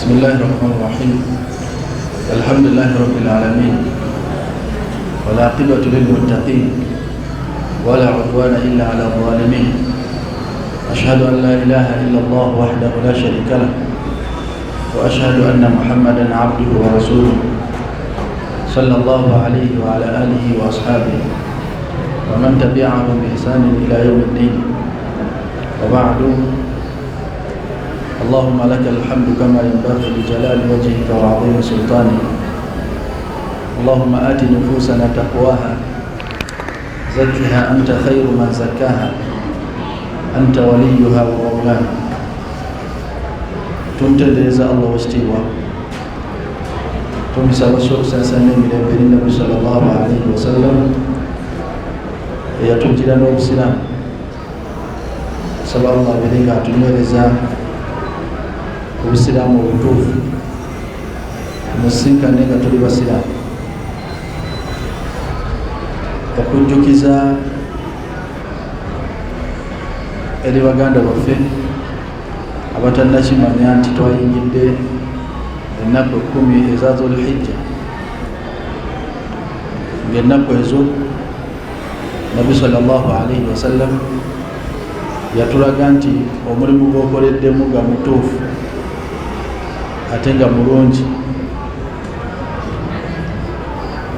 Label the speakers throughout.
Speaker 1: بسم الله الرحمن الرحيم. الحمد لله رب العالمين، والعاقبة للمتقين، ولا عدوان إلا على الظالمين. أشهد أن لا إله إلا الله وحده لا شريك له، وأشهد أن محمدا عبده ورسوله صلى الله عليه وعلى آله وأصحابه ومن تبعهم بإحسان إلى يوم الدين. وبعد، اللهم لك الحمد كما ينبغي لجلال وجهك وعظيم سلطانك. اللهم آت نفوسنا تقواها، زكها أنت خير من زكاها، أنت وليها ومولاها. تمتدز الله واستوى تمسى وسوء سنة من النبي صلى الله عليه وسلم يتمجد نور السلام صلى الله عليه وسلم Uislamu utufu musinka nenga tuli basilamu okunjukiza eri baganda baffe abatannakimanya nti twayingidde ennaku 10 eza Zulhijja. Ng'ennaku ezo Nabi sallallahu alaihi wasallam yatulaga nti omulimu gw'okoleddemu ga mutuufu ate nga mulungi,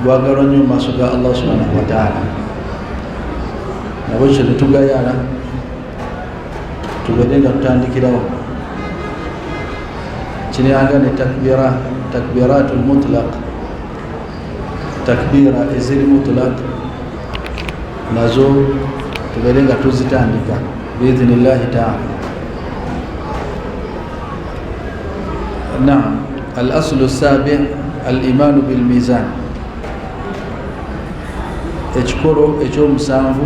Speaker 1: gwagalwa nnyo mu maaso ga Allah subhanahu wa ta'ala. Nabwe ekyo netugayala tubeere nga tutandikirawo kiryanga ne takbiratul mutlaq, takbira eziri mutlaq nazo tubeere nga tuzitandika biidhnillahi ta'ala. نعم. الأصل السابع الإيمان بالميزان. ekikolo ekyomusanvu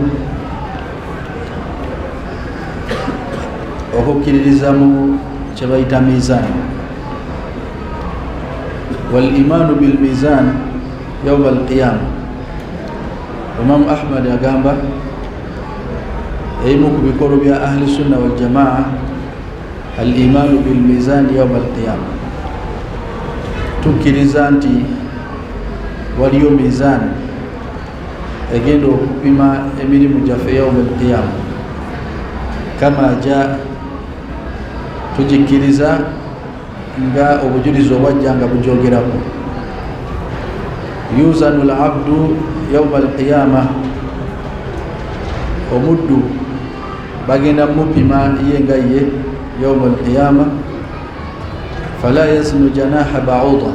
Speaker 1: okukkiririza mu kyebayita mizan. والإيمان بالميزان يوم القيامة. Imam Ahmad agamba ebimu ku bikolo bya ahli sunna wal jamaa al-imanu bil mizan yawm al-qiyamah. Tukkiriza nti waliyo mizan egenda okupima emirimu gyaffe yawm al-qiyamah kama ja, tugikkiriza nga obujulizi obwajja nga bujogerako. Yuzanu al-abdu yawm al-qiyamah, omuddu bagenda mupima ye nga ye yawm al-qiyamah. Fala yaznu janaha ba'uda,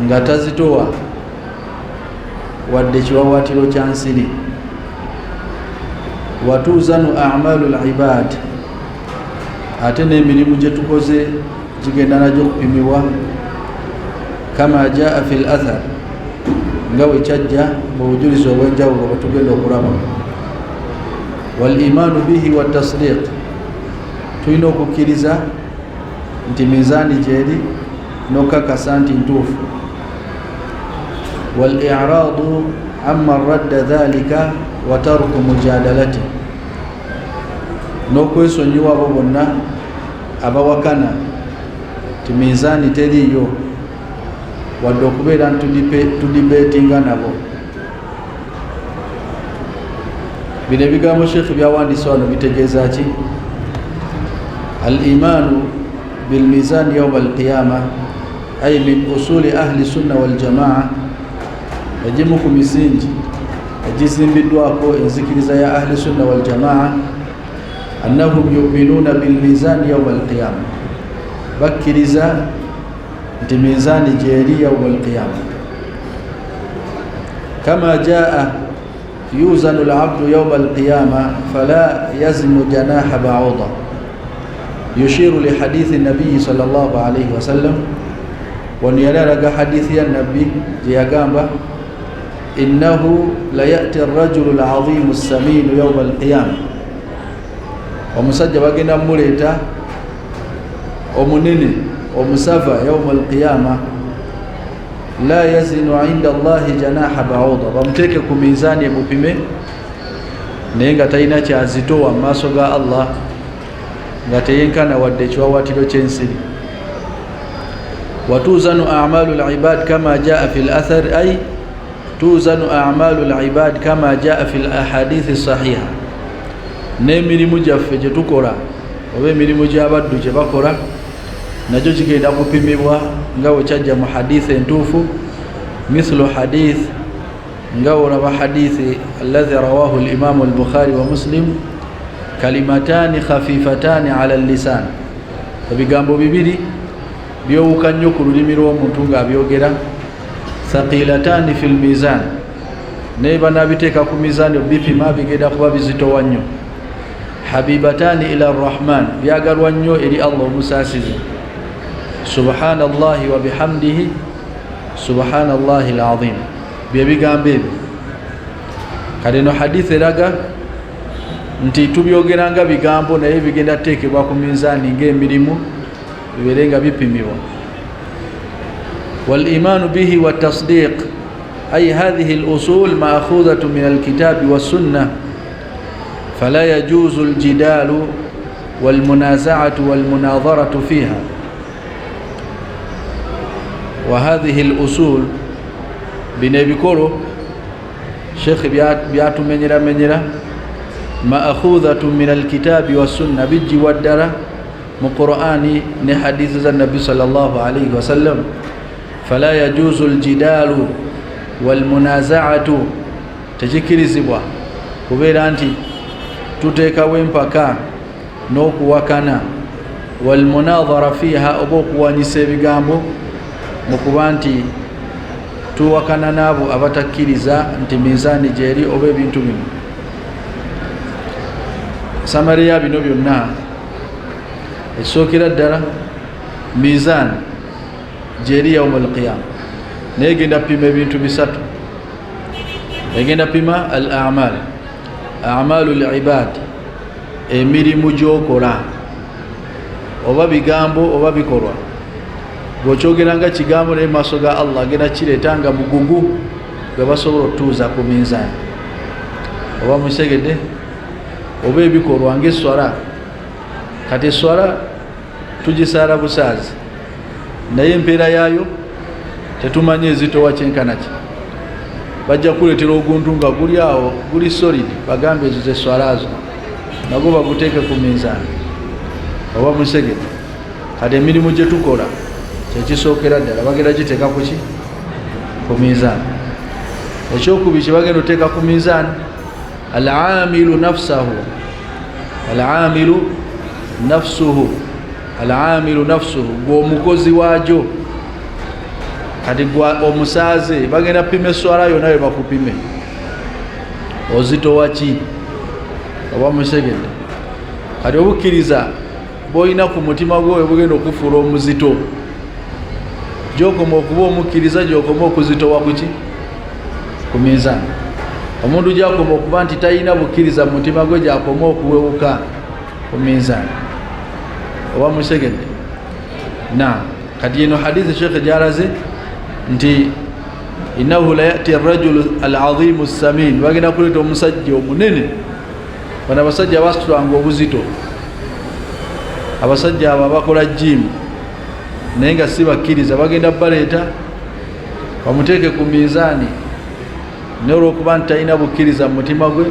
Speaker 1: nga tazitowa wadde kiwawatiro kya nsiri. Watuzanu a'malu al-ibad, ate n'emirimu gye tukoze gigenda nagyo kupimibwa kama jaa fil athar, nga bwe kyajja mu bujulizi obw'enjawulo bwe tugenda okulaba. Wal imanu bihi wa tasdiq, tulina okukkiriza nti mizani gyeri n'okakasa nti ntuufu. Wal i'radu amma radda dhalika wa tarku mujadalati, n'okwesonyiwa abo bonna abawakana nti mizani teriyo wadde okubeera tudibetinga nabo. Bino ebigambo Sheikh byawandiisa wano bitegeeza ki? Al-imanu bil mizan yawm al-qiyamah ay min usuli ahli sunna wal jamaa, egimu ku misingi egizimbiddwako enzikiriza ya ahli sunna wal jamaa, annahum yu'minuna bil mizan yawm al-qiyamah, bakkiriza nti mizani gyeri yawm al-qiyamah. Kama jaa yuzanu al-abdu yawm al-qiyamah fala yaznu janaha ba'uda, yushiru li hadithi nabii sallallahu alayhi wa sallam, waniyalaraga hadithi ya nabi jiyagamba innahu la ya'ti ar-rajulu al-'azimu as-saminu yawm al-qiyamah, omusajja bagenda muleta omunene omusava yawm al-qiyamah la yazinu 'inda Allahi janaha ba'uda, bamuteke ku mizani emupime naye nga talina kyazitowa mu maaso ga Allah nga teyenkana wadde ekiwawatiro ky'ensiri. watuzanu a'malu al-ibad kama jaa fi al-athar ay tuzanu a'malu al-ibad kama jaa fi al-ahadith as-sahiha. n'emirimu gyaffe gye tukola oba emirimu gy'abaddu gye bakola nakyo kigenda kupimibwa nga bwe kyajja mu hadithi entuufu. mithlu hadith nga olaba hadithi alladhi rawahu al-imam al-bukhari wa muslim, kalimatani khafifatani ala al-lisan, ebigambo bibiri byowuka nnyo ku lulimi lw'omuntu ng'abyogera. thaqilatani fil mizan, naye banabiteeka ku mizaani bipima bigenda kuba bizitowa nnyo. habibatani ila arrahman, byagalwa nnyo eri Allah omusaasizi. subhanallahi wa bihamdihi subhanallahi alazim, bye bigambo ebyo. kale no hadithi eraga nti tubyogeranga bigambo naye bigenda teekebwa ku mizaani ng'emirimu bibeere nga bipimibwa. والإيمان به والتصديق أي هذه الأصول مأخوذة من الكتاب والسنة فلا يجوز الجدال والمنازعة والمناظرة فيها. وهذه الأصول بنبيكولو شيخ بياتو منيرا مأخوذة من الكتاب والسنة بيجي ودرا مقرآن نحديث النبي صلى الله عليه وسلم. فلا يجوز الجدال والمنازعة تجكرزبwa kubeera nti tuteekawo empaka n'okuwakana, walmunadhara fiha oba okuwanyisa ebigambo mu kuba nti tuwakana n'abo abatakkiriza nti mizaani gyeri oba ebintu bino. samari ya bino byonna ekisookera ddala mizaani gyeri yaumul qiyama naye egenda pima ebintu bisatu. egenda pima al-a'mal, a'malu al-ibad, emirimu gy'okola oba bigambo oba bikolwa. bw'okyogeranga kigambo naye maaso ga Allah agenda kireetanga mugugu gwe basobola otuuza ku minzaani. oba musegedde oba ebikolwa ng'eswala. kati eswala tugisaala busaazi naye empeera yaayo tetumanyi ezitowa kyenkana ki. bajja kuleetera oguntu nga guli awo guli solid, bagambe ezo zeswalazo nagwo baguteeke ku minzaani. oba musegede kati emirimu gye tukola kyekisookera ddala bagenda giteeka ku ki, ku minzaani. ekyokubiri kye bagenda oteeka ku minzaani al-aamilu nafsahu, al-aamilu nafsuhu, al-aamilu nafsuhu, gw'omukozi waagyo. kati omusaaze bagenda pima eswala yonna we bakupime ozitowa ki. oba musegedde kati obukkiriza bw'olina ku mutima gwo bugenda okufuula omuzito, gyokoma okuba omukkiriza gyokoma okuzitowa ku ki, ku minzaani. omuntu gyakoma okuba nti talina bukkiriza mu mutima gwe gyakoma okuwewuka ku minzaani. oba musegedde na kati eno hadithi shekhe gyalaze nti innahu la yati arrajulu al-azimu as-samin, bagenda kuleeta omusajja omunene. bano abasajja basitulanga obuzito, abasajja abo abakola jimu naye nga si bakkiriza bagenda baleeta bamuteeke ku minzaani naye olw'okuba nti talina bukkiriza mu mutima gwe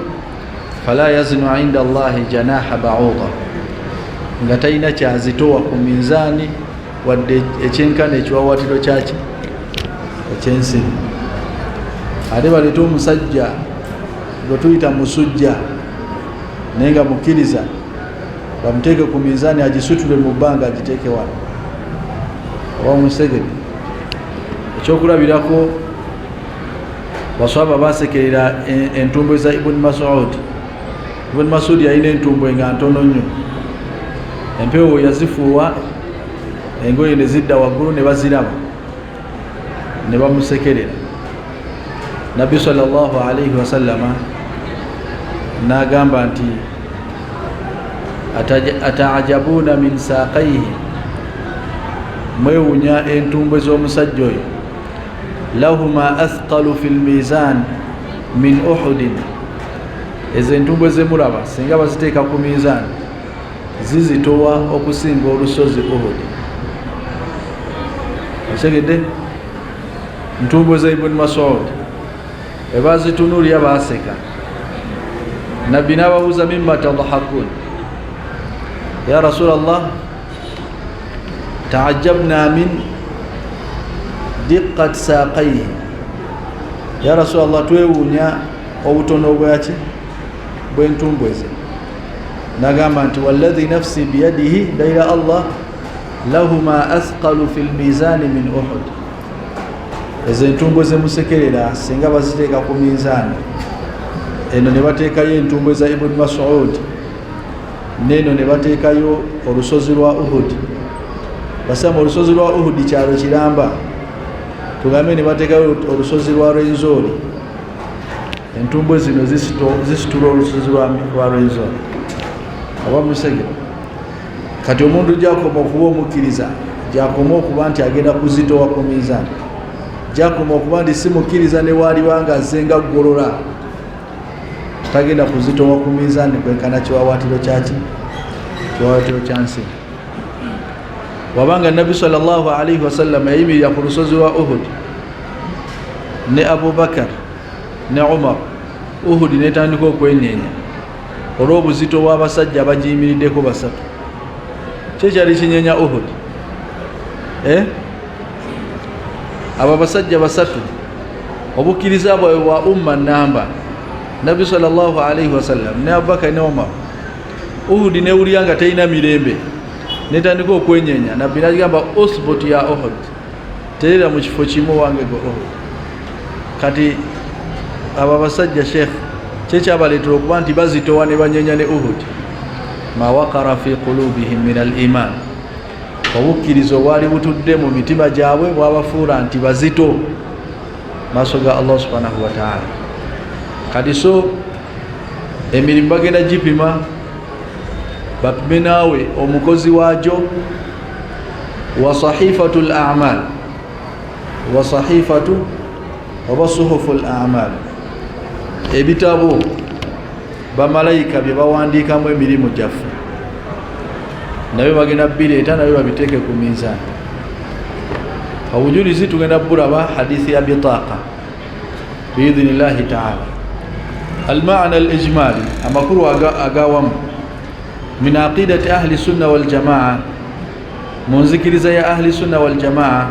Speaker 1: fala yazinu inda Allahi janaha ba'uda, nga talina kyazitowa ku minzaani wadde ekyenkana ekiwawatiro kyaki eky'ensiri. ate baleeta omusajja gwe tuyita musujja naye nga mukkiriza, bamuteeke ku minzaani agisutule mu bbanga agiteeke wano. oba musegede ekyokulabirako baswaba basekerera entumbwe za Ibn Mas'ud. Ibn Mas'ud yalina entumbwe nga ntono nnyo, empewo yazifuuwa engoye ne zidda waggulu ne baziraba ne bamusekerera. Nabbi sallallahu alayhi wa sallama n'agamba nti ataajabuna min saaqayhi, mwewunya entumbwe z'omusajja oyo. lahuma athqalu fil mizan min Uhudin, ezo entumbwe zemulaba singa baziteeka ku mizaani zizitowa okusinga olusozi Uhud. Asegede ntumbwe za Ibn Mas'ud ebazitunulya baseka. Nabbi n'ababuuza mimma tadhahakun, ya Rasulallah ta'ajjabna min diqqat saqayhi, ya Rasulallah twewuunya obutono bw'entumbwe ze. Nagamba nti walladhi nafsi biyadihi, ndayira Allah, lahuma athqalu fil mizani min Uhud. Ezo entumbwe ze musekerera singa baziteeka ku mizani, eno ne bateekayo entumbwe za Ibn Mas'ud, neno ne bateekayo olusozi lwa Uhud. Basama olusozi lwa Uhud kyalo kiramba, tugambe ne bateekayo olusozi lwa Rwenzori. Entumbwe zino zisitula olusozi lwa Rwenzori. Aba musege kati omundu gyakoma okuba omukkiriza, gyakoma okuba nti agenda kuzitowa ku mizani, gyakoma okuba nti simukkiriza ne waliwanga azenga ggolola, tagenda kuzitowa ku mizani kwenkana kiwawaatiro kyaki, kiwawaatiro kya nsi. Wabanga Nabbi sallallahu alaihi wasallam yayimirira ku lusozi lwa Uhud ne Abu Bakar ne Umar, Uhud netandika okwenyeenya olw'obuzito bw'abasajja abagiyimiriddeko basatu. Kyekyali kinyeenya Uhud. Abo abasajja basatu obukkiriza bwabwe bwa umma namba, Nabbi sallallahu alaihi wasallam ne Abubakar ne Umar. Uhud newulira nga terina mirembe, netandika okwenyeenya. Nabbi n'agamba uthbut ya Uhud, terera mu kifo kimu wange go Uhud. Kati abo abasajja Sheikh kyekyabaleetera okuba nti bazitowa ne banyeenya ne Uhud, ma waqara fi qulubihim min al-iman, obukkiriza obwali butudde mu mitima gyabwe bwabafuula nti bazito maaso ga Allah subhanahu wa ta'ala. Kati so emirimu bagenda gipima, bapime naawe omukozi waagyo wa sahifatu al-a'mal, wa sahifatu oba suhufu al-a'mal, ebitabo bamalayika bye bawandiikamu emirimu gyaffe, nabyo bagenda bireeta, nabyo babiteeke ku mizani. Obujulizi tugenda bulaba hadithi ya bitaqa biidhnillahi ta'ala. Al-ma'na al-ijmali, amakuru agawamu min aqidati ahli sunna wal jamaa, munzikiriza ya ahli sunna wal jamaa,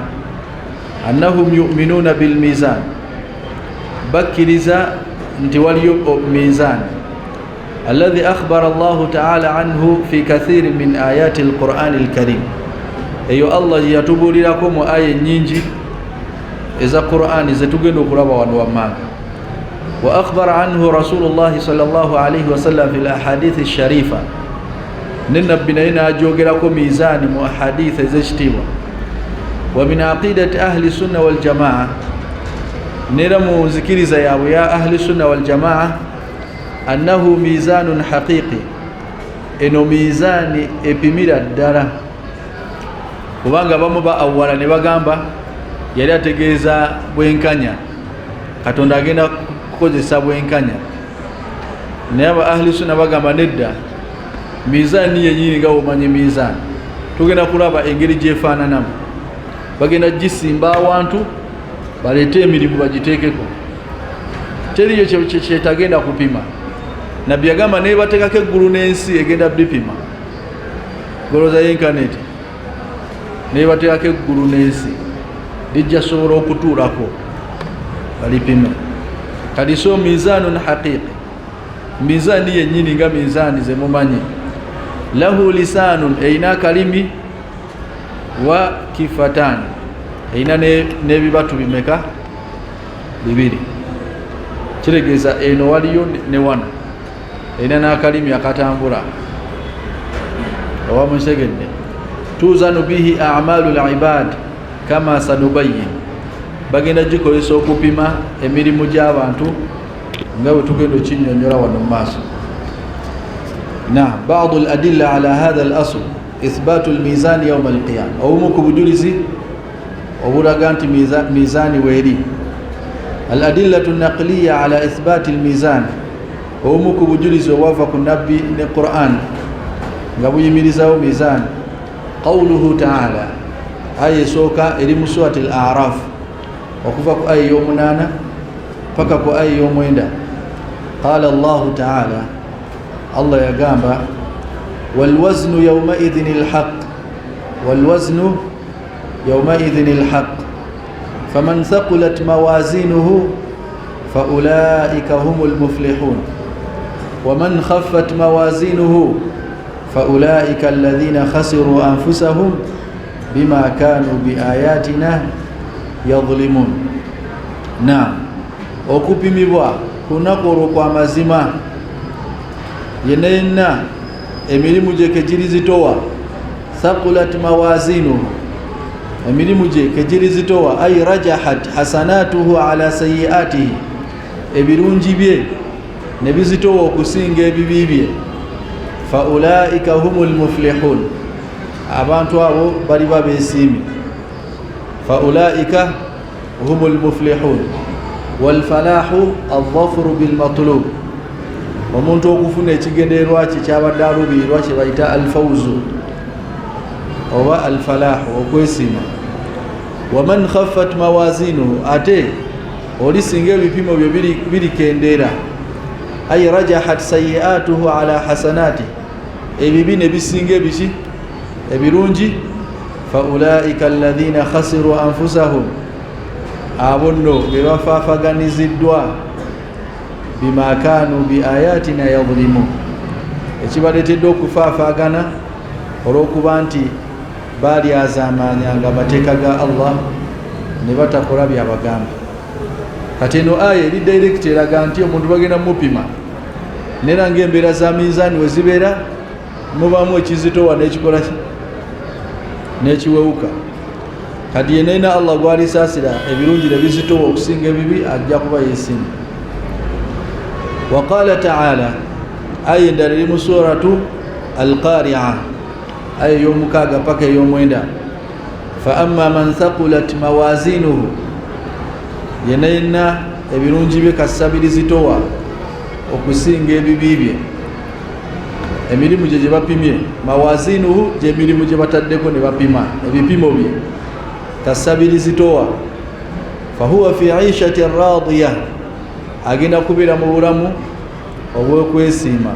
Speaker 1: annahum yu'minuna bil mizan, bakkiriza nti waliyo mizan alladhi akhbara Allah ta'ala anhu fi kathirin min ayati al-Qur'an al-Karim, eyo Allah yatubulirako mu aya nyingi eza Qur'an zetugenda okulaba wano wammanga. Wa akhbara anhu Rasulullah sallallahu alayhi wa sallam fil ahadith ash-sharifa, ninabbi naina ajogerako mizani mu ahadith ezekitiibwa. Wa min aqidati ahli sunna wal jamaa, nera mu nzikiriza yaabwe ya ahli sunna wal jamaa, annahu mizanun haqiqi, eno mizani epimira ddala. Kubanga bamu ba awala ne bagamba yali ategeeza bwenkanya, Katonda agenda kukozesa bwenkanya. Naye aba ahli sunna bagamba nedda, mizani yennyini nga omanyi mizani tugenda kulaba engeri gyefaananamu. Bagenda gisimba awantu baleete emirimu bagiteekeko, teriyo kyetagenda kupima. Nabbi yagamba naye bateekako eggulu n'ensi egenda bipima, goloza y'inkaneti, naye bateekako eggulu n'ensi lijja sobola okutuulako balipime. Kati so mizanun haqiqi, mizani yennyini nga mizani ze mumanyi. Lahu lisanun, eina kalimi, wa kifatani, eina n'ebibatu bimeka, bibiri. Kiregeeza eno waliyo ne wano, eina n'akalimi akatambula. Owa musegedde, tuzanu bihi a'malu al-ibad kama sanubayyin, bagenda gikozesa okupima emirimu gy'abantu nga bwe tugenda okinnyonnyola wano mu maaso. بعض الأدلة على هذا الأصل إثبات الميزان يوم القيامة، obumu ku bujulizi obulaga nti mizani weeri. الأدلة النقلية على إثبات الميزان، obumu ku bujulizi obwava ku nabbi ne Qur'an nga buyimirizawo mizan. Qawluhu ta'ala, aya esooka eri mu surati al-A'raf okuva ku aya y'omunaana paka ku aya y'omwenda. Qala Allahu ta'ala, Allah yagamba, walwaznu yawmaidhin alhaq, walwaznu yawmaidhin alhaq faman thaqulat mawazinuhu faulaika humul muflihun waman khaffat mawazinuhu faulaika alladhina khasiru anfusahum bima kanu biayatina yadhlimun. Naam, okupimibwa kunakoro kwa mazima yenena emirimu je kejirizitowa. Thaqulat mawazinuhu, emirimu je kejirizitowa, ay rajahat hasanatuhu ala sayiatihi, ebirungi bye nebizitowa okusinga ebibi bye. Faulaika humul muflihun, abantu abo bali babesimi. Faulaika humul muflihun. Wal falahu adh-dhafru bil matlub, omuntu okufuna ekigendererwa kye kyabadde alubirirwa kye bayita al-fawzu oba al-falahu, okwesima. Waman khaffat mawazinuhu, ate olisinga ebipimo byo birikendera. Ay rajahat sayiatuhu ala hasanati, ebibi ne bisinga ebiki ebirungi. Faulaika alladhina khasiru anfusahum, abo nno be bafaafaganiziddwa bima kanu biayatina yadhlimun, ekibaleetedde okufaafaagana olw'okuba nti baali azamanyanga amateeka ga Allah ne batakola byabagamba. Kati eno aya eri direct eraga nti omuntu bagenda mupima nera ng'embeera za mizaani we zibeera mubaamu ekizitowa n'ekikola n'ekiwewuka. Kati yenena Allah gwalisaasira ebirungi ne bizitowa okusinga ebibi ajja kuba yeesimba. Wa qala ta'ala, aya endala eri mu suratu al-Qari'a, aya y'omukaaga paka ey'omwenda. Fa amma man thaqulat mawazinuhu, yenena ebirungi bye kasabiririzitowa okusinga ebibi bye. Emirimu gye bapimye, mawazinuhu gye emirimu gye bataddeko ne bapima ebipimo bye kasabiririzitowa. Fahuwa fi 'ishati radiyah, agenda kubeera mu bulamu obw'okwesiima.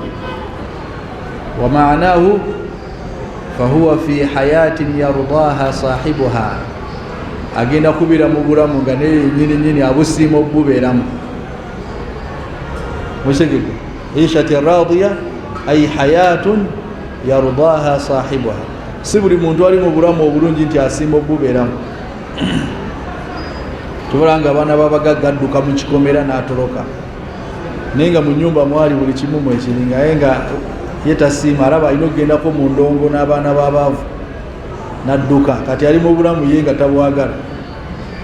Speaker 1: Wa ma'nahu fahuwa fi hayatin yardaha sahibuha, agenda kubeera mu bulamu nga naye nyini abusiima obubeeramu. Mushegeko 'ishati radiyah ay hayatun yardaha sahibuha, si buli muntu ali mu bulamu obulungi nti asiima obubeeramu. Tubulanga abaana babagagga adduka mu kikomera n'atoloka, naye nga mu nnyumba mwali buli kimu mwekiri, naye nga ye tasiima, alaba alina okugendako mu ndongo n'abaana b'abaavu n'adduka. Kati ali mu bulamu ye nga tabwagala,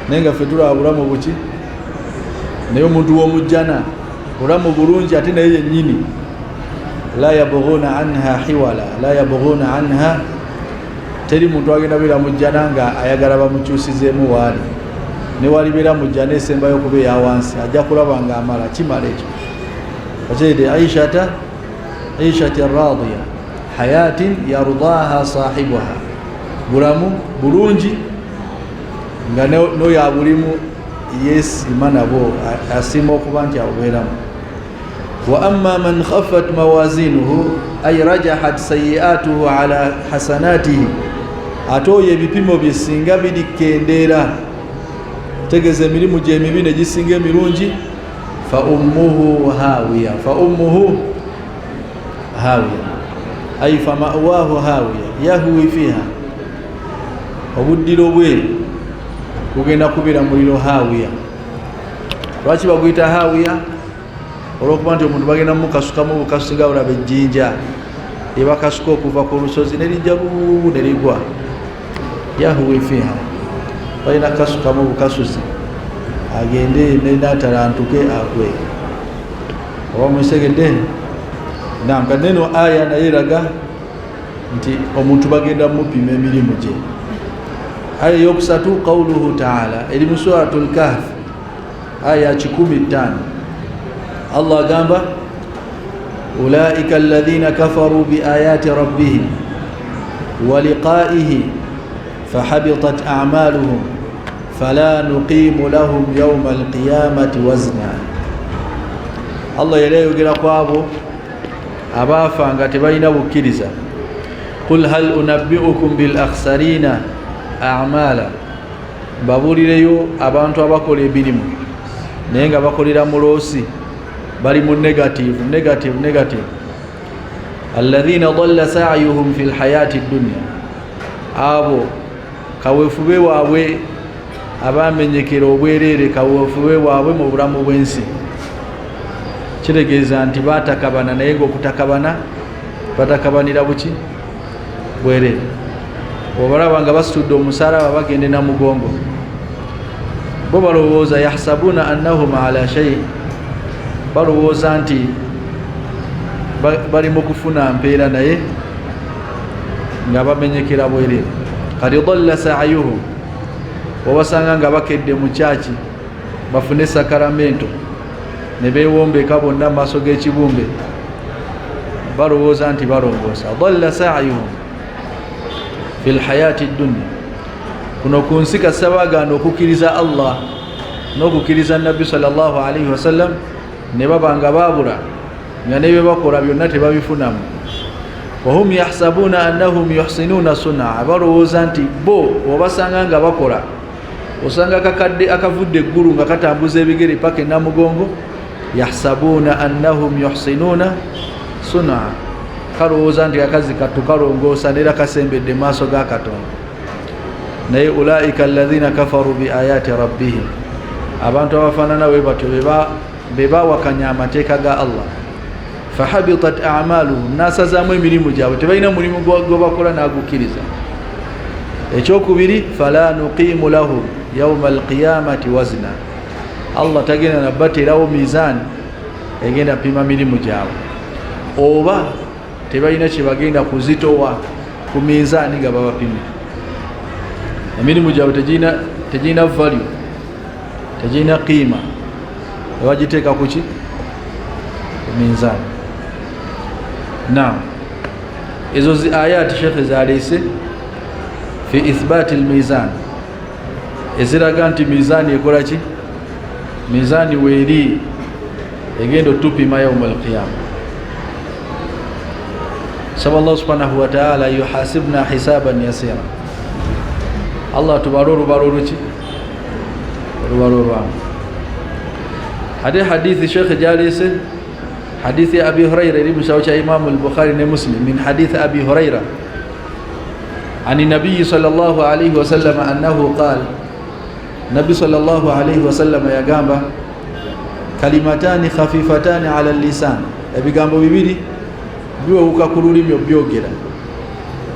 Speaker 1: naye nga ffe tulaba bulamu buki. Naye omuntu w'omujjana bulamu bulungi ate naye yennyini la yabghuna anha hiwala, la yabghuna anha, teri muntu agenda beera mujjana nga ayagala bamukyusizeemu waali. Ne walibeera mujjana esembayo okuba eya wansi, ajja kulaba nga amala kimala ekyo. Akyeede aishati radiya, hayatin yardaha sahibuha, bulamu bulungi nga noyo abulimu yeesiima nabwo, asiima okuba nti abubeeramu. Wa amma man khaffat mawazinuhu ay rajahat sayiatuhu ala hasanatihi, ate oyo ebipimo bye singa birikendera, tegeza emirimu gye emibi ne gisinga emirungi. Fa ummuhu hawiya, fa ummuhu hawiya ay fa ma'wahu hawiya yahwi fiha, obuddiro bwe kugenda kubeera muliro hawiya. Lwaki baguyita hawiya? Olw'okuba nti omuntu bagenda mukasukamu bukasuka olaba ejjinja ebakasuka okuva ku lusozi nerijja bubu ne ligwa. Yahwi fiha, balina kasukamu bukasusi agende n'atalantuke agwe. Oba mwisegedde? Naam, kati eno aya naye eraga nti omuntu bagenda mupima emirimu gye. Aya yokusatu qawluhu ta'ala eri mu suratul Kahf aya 15. Allah agamba أولئك الذين كفروا بآيات ربهم ولقائه فحبطت أعمالهم فلا نقيم لهم يوم القيامة وزنا. الله يليه قابو أبافا نغتبين بكريزا قل هل أنبئكم بالأخسرين أعمالا. babuli leyo abantu abakola ebirimu naye nga bakolera muloosi bali mu negative alladhina dhalla sa'yuhum fil hayati dunya, abo kaweefube waabwe abamenyekera obwerere kaweefube waabwe mu bulamu bw'ensi. Kitegeeza nti batakabana naye ng'okutakabana batakabanira buki bwerere. Obalaba nga basitudde omusalaba bagende na mugongo, bo balowooza yahsabuna annahum ala shay, balowooza nti bali mu kufuna mpeera naye nga bamenyekera bwerere. Kadi dhalla sa'yuhum, obasanga nga bakedde mu kyaki bafune sakaramento ne beewombeka bonna maaso g'ekibumbe, balowooza nti balongoosa. Dhalla sa'yuhum fil hayati dunya, kuno kunsi kasabagana okukiriza Allah n'okukiriza Nabbi sallallahu alaihi wasallam ne babanga babula nga ne bebakola byonna tebabifunamu. Wahum yahsabuna annahum yuhsinuna sun'a, balowooza nti bo obasanga nga bakola, osanga kakadde akavudde eggulu nga katambuza ebigere paka namugongo, yahsabuna annahum yuhsinuna sun'a, kalowooza nti akazi katukalongoosa nera kasembedde maaso ga Katonda. Naye ulaika alladhina kafaru bi ayati rabbihim, abantu abafaanana bwe batyo bebawakanya amateeka ga Allah. Fahabitat a'maluhum, nasazaamu emirimu gyabwe, tebalina mulimu gwe bakola n'agukkiriza. Ekyokubiri, fala nuqimu lahum yawma alqiyamati wazna, Allah tagenda nabateerawo mizaani egenda pima mirimu gyabwe, oba tebalina kye bagenda kuzitowa ku mizaani nga babapimye. Emirimu gyabwe tegirina value, tegirina qiima, ebagiteeka kuki? Ku mizaani. Naam, ezo zi ayati shekhe zaleese fi ithbati almizan, eziraga nti mizaani ekola ki? Mizaani weeri egenda otupima yawma alqiyama. Saba Allah subhanahu wa ta'ala yuhasibna hisaban yasira, Allah tubaro rubaro ki? Rubaro rwamu. Hadi hadithi shekhe jalese حديث أبي هريرة اللي مساوي إمام البخاري ومسلم من حديث أبي هريرة عن النبي صلى الله عليه وسلم أنه قال، النبي صلى الله عليه وسلم يا جامبا كلمتان خفيفتان على اللسان، أبي جامبا بيبيدي بيو كاكولولي بيوجرا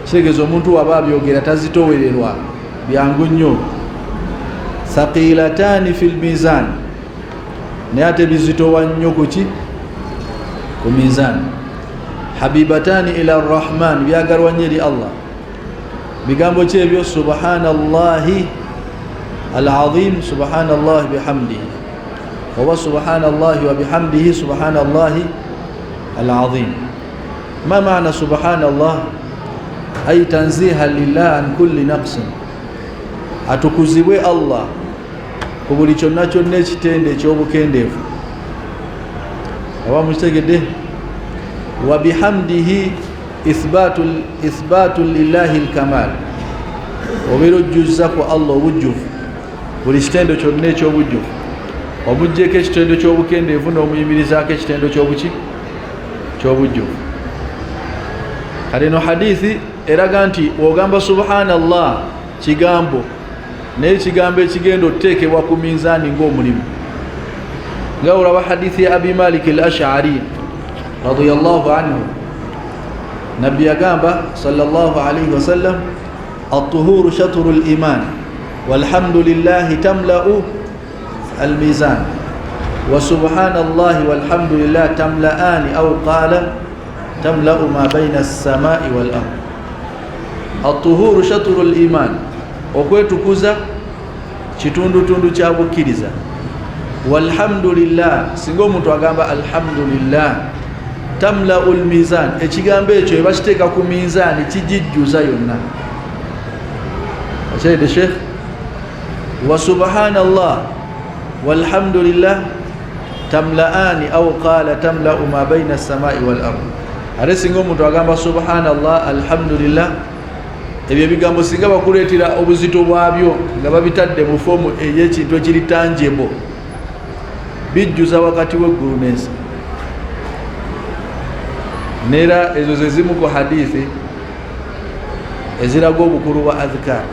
Speaker 1: شيء زمونتو أبا بيوجرا تزيتو ويلوا بيانغونيو ثقيلتان في الميزان، نياتي بيزيتو وانيو كوتي kumizani. Habibatani ila arrahman, byagarwanye eri Allah. Bigambo kyebyo subhanallahi alazim, subhanallahi bihamdihi, wa subhanallahi wa bihamdihi subhanallahi alazim. Ma maana subhanallah? Ay tanziha lillah an kulli naqsin, atukuzibwe Allah ku buli kyonna kyonna ekitende ekyobukendeevu. Abamutegedde wa bihamdihi ithbatu lillahi alkamal, obirojjuza ku Allah obujjuvu, buli kitendo kyonna ekyobujjuvu omuggyeko ekitendo ky'obukendeevu n'omuyimirizaako ekitendo ky'obujjuvu. Kale no hadithi eraga nti ogamba subhanallah kigambo, naye kigambo ekigenda oteekebwa ku minzaani ng'omulimu. nga olaba hadithi ya Abi Malik al-Ash'ari radiyallahu anhu, nabbi yagamba sallallahu alayhi wasallam at-tuhuru shatrul iman walhamdulillahi tamla'u al-mizan wa subhanallahi walhamdulillah tamla'ani aw qala tamla'u ma bayna as-sama'i wal ard. At-tuhuru shatrul iman, okwetukuza kitundutundu kya bukkiriza. Walhamdulillah, singa omuntu agamba alhamdulillah tamla'ul mizan, ekigambo ekyo ebakiteeka ku mizaani kijijjuza yonna. Akyayide Sheikh, wa subhanallah walhamdulillah tamla'ani aw qala tamla'u ma bayna as-samai wal ard. Ate singa omuntu agamba subhanallah alhamdulillah, ebyo ebigambo singa bakuleetera obuzito bwabyo nga babitadde mu foomu ey'ekintu ekiri tangible, bijjuza wakati w'eggulu n'ensi. Neera ezo ze zimu ku hadithi eziraga obukulu bwa adhkar,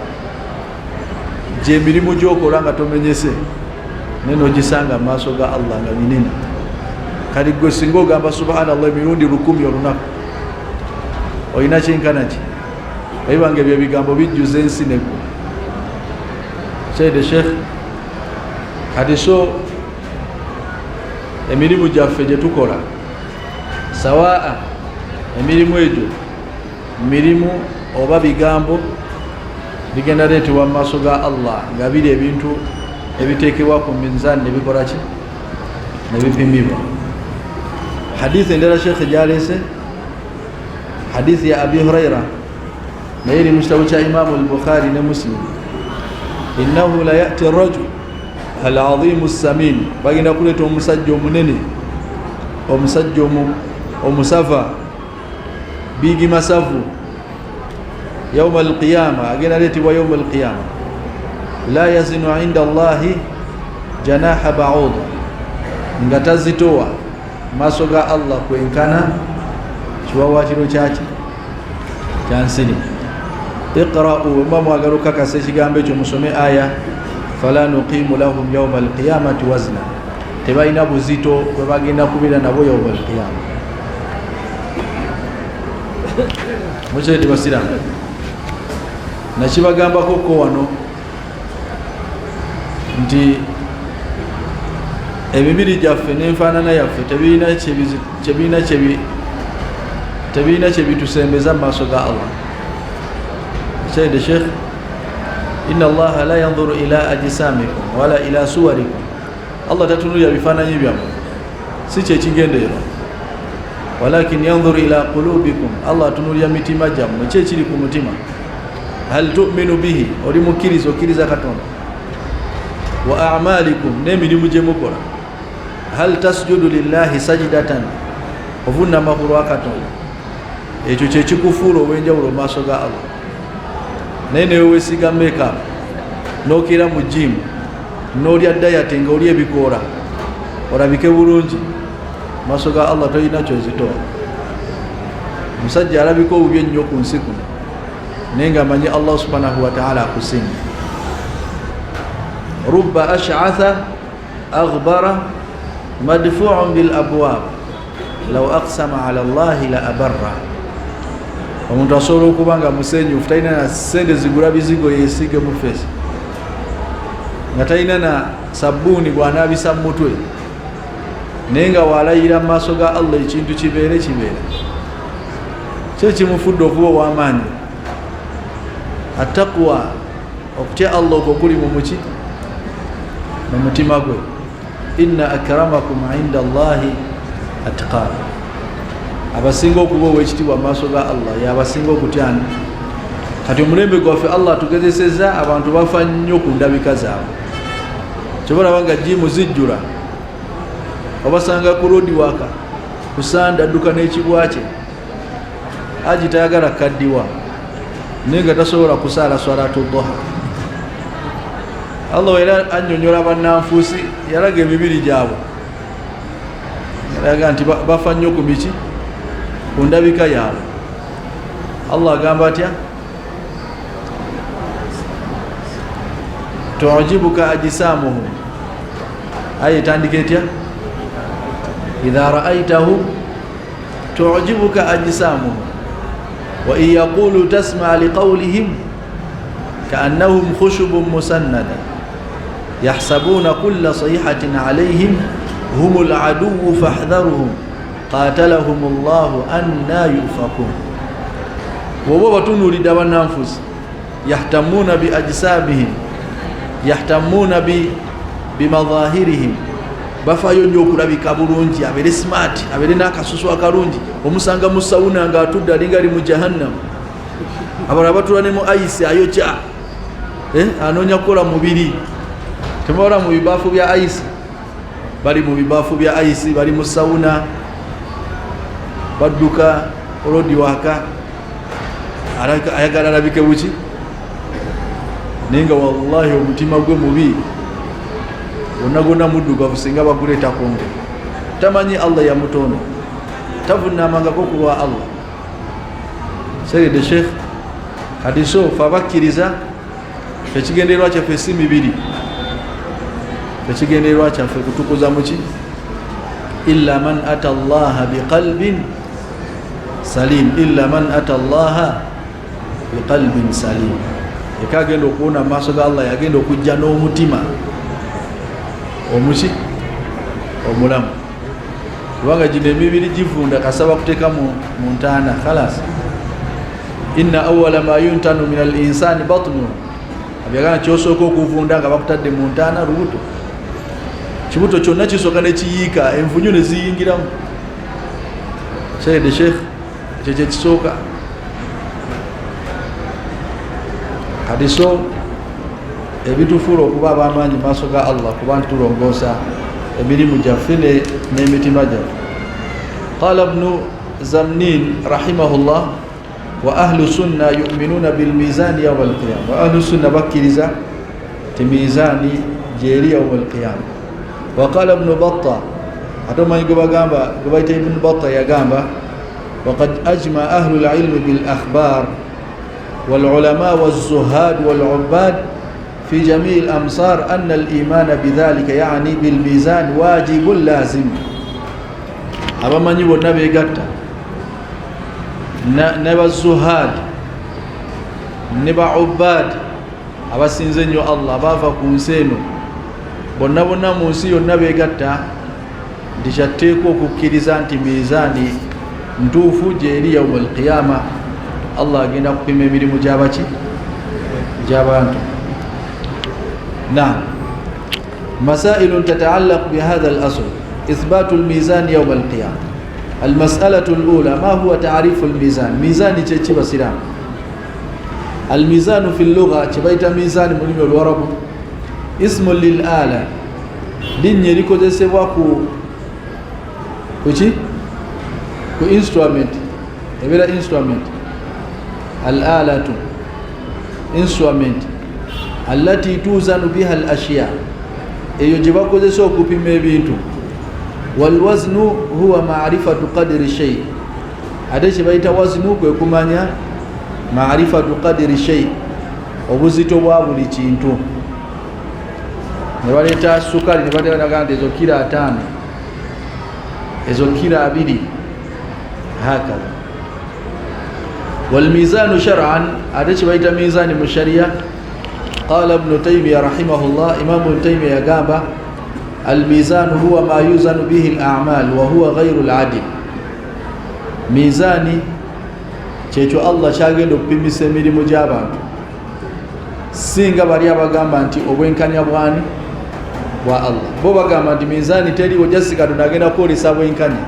Speaker 1: gy'emirimu gy'okola nga tomenyese naye n'ogisanga mu maaso ga Allah nga minene. Kali gwe singa ogamba subhanallah emirundi 100 olunaku, olina kyenkana ki? Ebibanga ebyo ebigambo bijjuza ensi neggulu. Sayyid Sheikh, hadiso emirimu gyaffe gye tukola sawaa, emirimu egyo mirimu oba bigambo bigenda leetebwa mu maaso ga Allah nga biri ebintu ebiteekebwa ku minzaani ne bikola ki? Ne bipimibwa. Hadithi endala Sheikh gyaleese, hadithi ya Abi Huraira naye eri mu kitabu kya Imaamu al-Bukhari ne Muslim, innahu la ya'ti ar-rajul al-'azimu as-samin, bagenda kuleeta omusajja omunene, omusajja omusava biigi masavu, yawma al-qiyama, agenda leetebwa yawma al-qiyama, la yazinu 'inda Allahi janaha ba'ud, nga tazitowa maaso ga Allah kwenkana kiwawaatiro kyaki kyansiri. Iqra'u, mba mwagala okukakasa ekigambo ekyo musome aya fala nuqimu lahum yawma al-qiyamati wazna, tebalina buzito bwe bagenda kubeera nabo yawma al-qiyama. Mukyete basiramu nakibagambako ko wano nti emibiri gyaffe n'enfaanana yaffe tebiina kyebitusembeza mu maaso ga Allah. Sayyid Sheikh, inna Allaha la yanzuru ila ajsamikum wala ila suwarikum, Allah tatunulira bifaananyi byammwe, si kyekigendeerwa, walakin yanzuru ila qulubikum, Allah atunulira mitima gyammwe, kyekiri ku mutima. Hal tu'minu bihi, oli mukkiriza okkiriza Katonda, wa a'malikum, n'emirimu gye mukola. Hal tasjudu lillahi sajidatan, ovunnama ku lwa Katonda, ekyo kyekikufuula obwenjawulo mu maaso ga Allah. Naye newe weesiga makeup n'okira mu gym n'olya diet nga oli ebikoola olabike bulungi mu maaso ga Allah, tolina kyozitoa. Omusajja alabika obubi ennyo ku nsi kuno naye nga amanyi Allah subhanahu wa ta'ala akusinga. Rubba ash'atha aghbara madfu'un bil abwab law aqsama ala Allahi la abarra. Omuntu asobola okuba nga musenyufu, talina na sente zigula bizigo yeesiige mu feesi, nga talina na sabbuuni gw'anaabisa mu mutwe, naye nga waalayira mu maaso ga Allah ekintu kibeere. Kyo kimufudde okuba ow'amaanyi. Attaqwa, okutya Allah okwo kuli mu muki? Mu mutima gwe. Inna akramakum 'inda Allahi atqaakum, abasinga okuba ow'ekitiibwa mu maaso ga Allah y'abasinga okutyana. Kati omulembe gwaffe Allah atugezesezza abantu bafa nnyo ku ndabika zaabwe. Kyobalaba nga jimu zijjula, obasanga ku road waka kusanda adduka n'ekibwa kye, aji tayagala kaddiwa naye nga tasobola kusaala swalatu duha. Allah era annyonnyola bannanfuusi, yalaga emibiri gyabwe, yalaga nti bafa nnyo ku miki? Ku ndabika yaabwe. Allah agamba atya? tu'jibuka ajsamuhum, aya etandika etya? idha ra'aytahu tu'jibuka ajsamuhum wa in yaqulu tasma' liqawlihim ka'annahum khushubun musannada yahsabuna kulla sayhatin 'alayhim humul aduwwu fahdharuhum qatalahumullahu anna yufakun. Wobo batunulidde bannanfusi, yahtamuna bi ajsabihim, yahtamuna bi bimadhahirihim, bafayo nnyo okulabika bulungi, abeere smart, abeere n'akasusu akalungi. Omusanga mu sawuna ng'atudde alinga ali mu jahannam. Abalala batula ne mu ayisi ayokya, anoonya kukola mubiri. Temubala mu bibaafu bya ayisi, bali mu bibaafu bya ayisi, bali mu sawuna, badduka olodi waka, ayagala alabike buki, naye nga wallahi omutima gwe mubi, gonna gonna muddugavu singa baguleeta kongo. Tamanyi Allah yamutonda, tavunnamangako ku lwa Allah. Sayyid Sheikh kati so fe abakkiriza ekigendererwa kyaffe si mibiri, ekigendererwa kyaffe kutukuza muki, illa man ata Allaha biqalbin salim, illa man ata Allaha biqalbin salim. Ekagenda okuwona mu maaso ga Allah yagenda okujja n'omutima omuki omulamu. Kubanga gino emibiri givunda kasaba kuteeka mu ntaana khalas. Inna awwala ma yuntanu min al-insani batnu, abyagana kyosooka okuvunda nga bakutadde mu ntaana lubuto. Kibuto kyonna kisooka ne kiyiika, envunyu ne ziyingiramu. Sayyid Sheikh ekyo kisooka. Kati so ebitufuula okuba ab'amaanyi mu maaso ga Allah kuba ntitulongoosa emirimu gyaffe n'emitima gyaffe. Qala Ibnu Zamnin rahimahullah, wa ahlu sunna yu'minuna bil mizani yawm al qiyam. Wa ahlu sunna bakkiriza ti mizani jeri yawm al qiyam. Wa qala Ibn Battah, atomanyi gwe bagamba gwe bayita Ibn Battah yagamba, waqad ajma ahlu al ilm bil akhbar wal ulama waz zuhad wal ubbad fi jami' al amsar anna al iman bidhalika yani bil mizan wajibun lazim. Abamanyi bonna begatta ne bazuhad ne baubbad abasinze nnyo Allah abava ku nsi eno, bonna bonna mu nsi yonna begatta nti kyatteeka okukkiriza nti mizaani ntuufu gyeri yawma alqiyama. Allah agenda kupima emirimu gy'abaki gy'abantu. مسائل تتعلق بهذا الأصل إثبات الميزان يوم القيامة. المسألة الأولى ما هو تعريف الميزان؟ ميزان تشي بسلام. الميزان في اللغة تبيت ميزان مليم الورب اسم للآلة دين يريكو دسوا كوشي كو instrument ebera instrument الآلة instrument التي توزن بها الأشياء eyo gye bakozesa okupima ebintu. Walwaznu huwa maarifatu qadri shay, ate kye bayita waznu kwe kumanya maarifatu qadri shay, obuzito bwa buli kintu. Ne baleeta sukali ne bateekaga nti ezo kilo 5, ezo kilo 2 hakaza. Walmizanu shar'an, ate kye bayita mizani mu sharia. قال ابن تيمية رحمه الله، إمام ابن تيمية يقابه الميزان هو ما يوزن به الأعمال وهو غير العدل. ميزاني كيشو الله شاغل بمسا ميري مجابا سينغا باريا bagamba nti obwenkanya bwani bwa Allah. Bo bagamba nti mizani teri ojasika tunagenda kwolesa bwenkanya.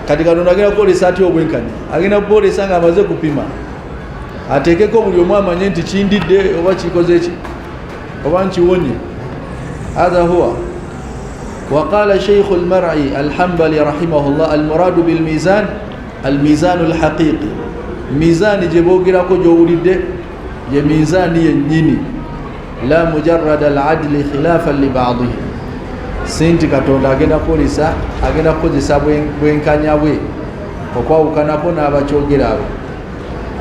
Speaker 1: Kati katunagenda kwolesa ati obwenkanya agenda kwolesa nga amaze kupima, atekeko buli omu amanye nti kindidde oba kikoze ki oba nkiwonye. Hadha huwa. وقال شيخ المرعي الحنبلي رحمه الله المراد بالميزان الميزان الحقيقي. ميزان جبوغرا كو جوليده ye mizani yennyini, la mujarrad al-adli khilafan li ba'dihi. Sinti katonda agenda kolisa agenda kozesa bwenkanya bwe okwawukanako n'abakyogera abo.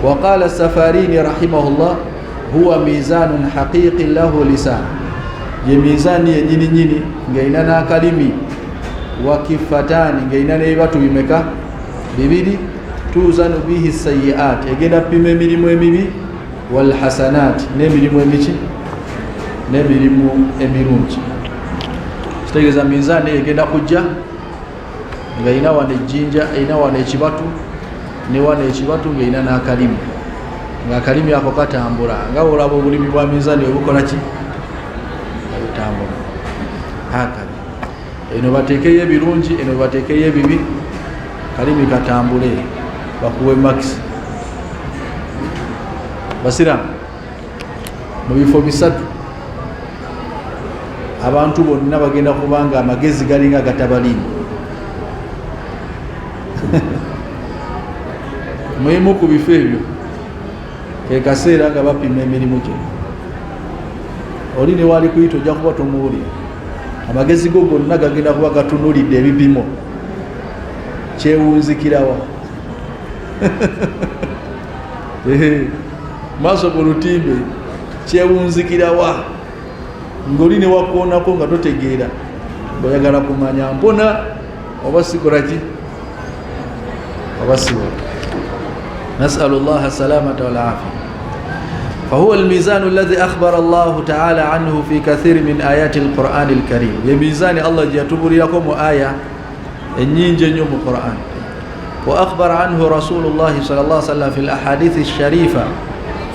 Speaker 1: وقال السفاريني رحمه الله هو ميزان حقيقي له لسان. ye mizani yennyini nyini ngaina n'akalimi wa kifatani ngaina n'ebibatu bimeka bibiri. tuzanu bihi sayyi'at, egenda pima emirimu emibi, wal hasanat n'emirimu emiki n'emirimu emirungi. Kitegeeza mizani egenda kujja ngaina wane ejjinja, ina wane ekibatu, ne wane ekibatu ngaina n'akalimi, ng'akalimi ako katambula nga olaba obulimi bwa mizani obukola ki? Obutambula. hakali eno batekeye birungi eno batekeye bibi kalimi katambule bakuwe max basira mu bifo bisatu abantu bonna bagenda kubanga amagezi galinga gatabalini muhimu ku bifo ebyo kekaseera nga bapima emirimu gye oli ne wali kuyita ojja kuba tomuwulira amagezi go gonna gagenda kuba gatunulidde ebipimo kyewunzikirawa maaso ku lutimbe kyewunzikirawa ng'oli ne wakoonako nga totegeera boyagala kumanya mpona oba sikolaki oba siwa نسأل الله السلامة والعافية فهو الميزان الذي أخبر الله تعالى عنه في كثير من آيات القرآن الكريم يميزان الله يتبر لكم آية النينجن يوم القرآن وأخبر عنه رسول الله صلى الله عليه وسلم في الأحاديث الشريفة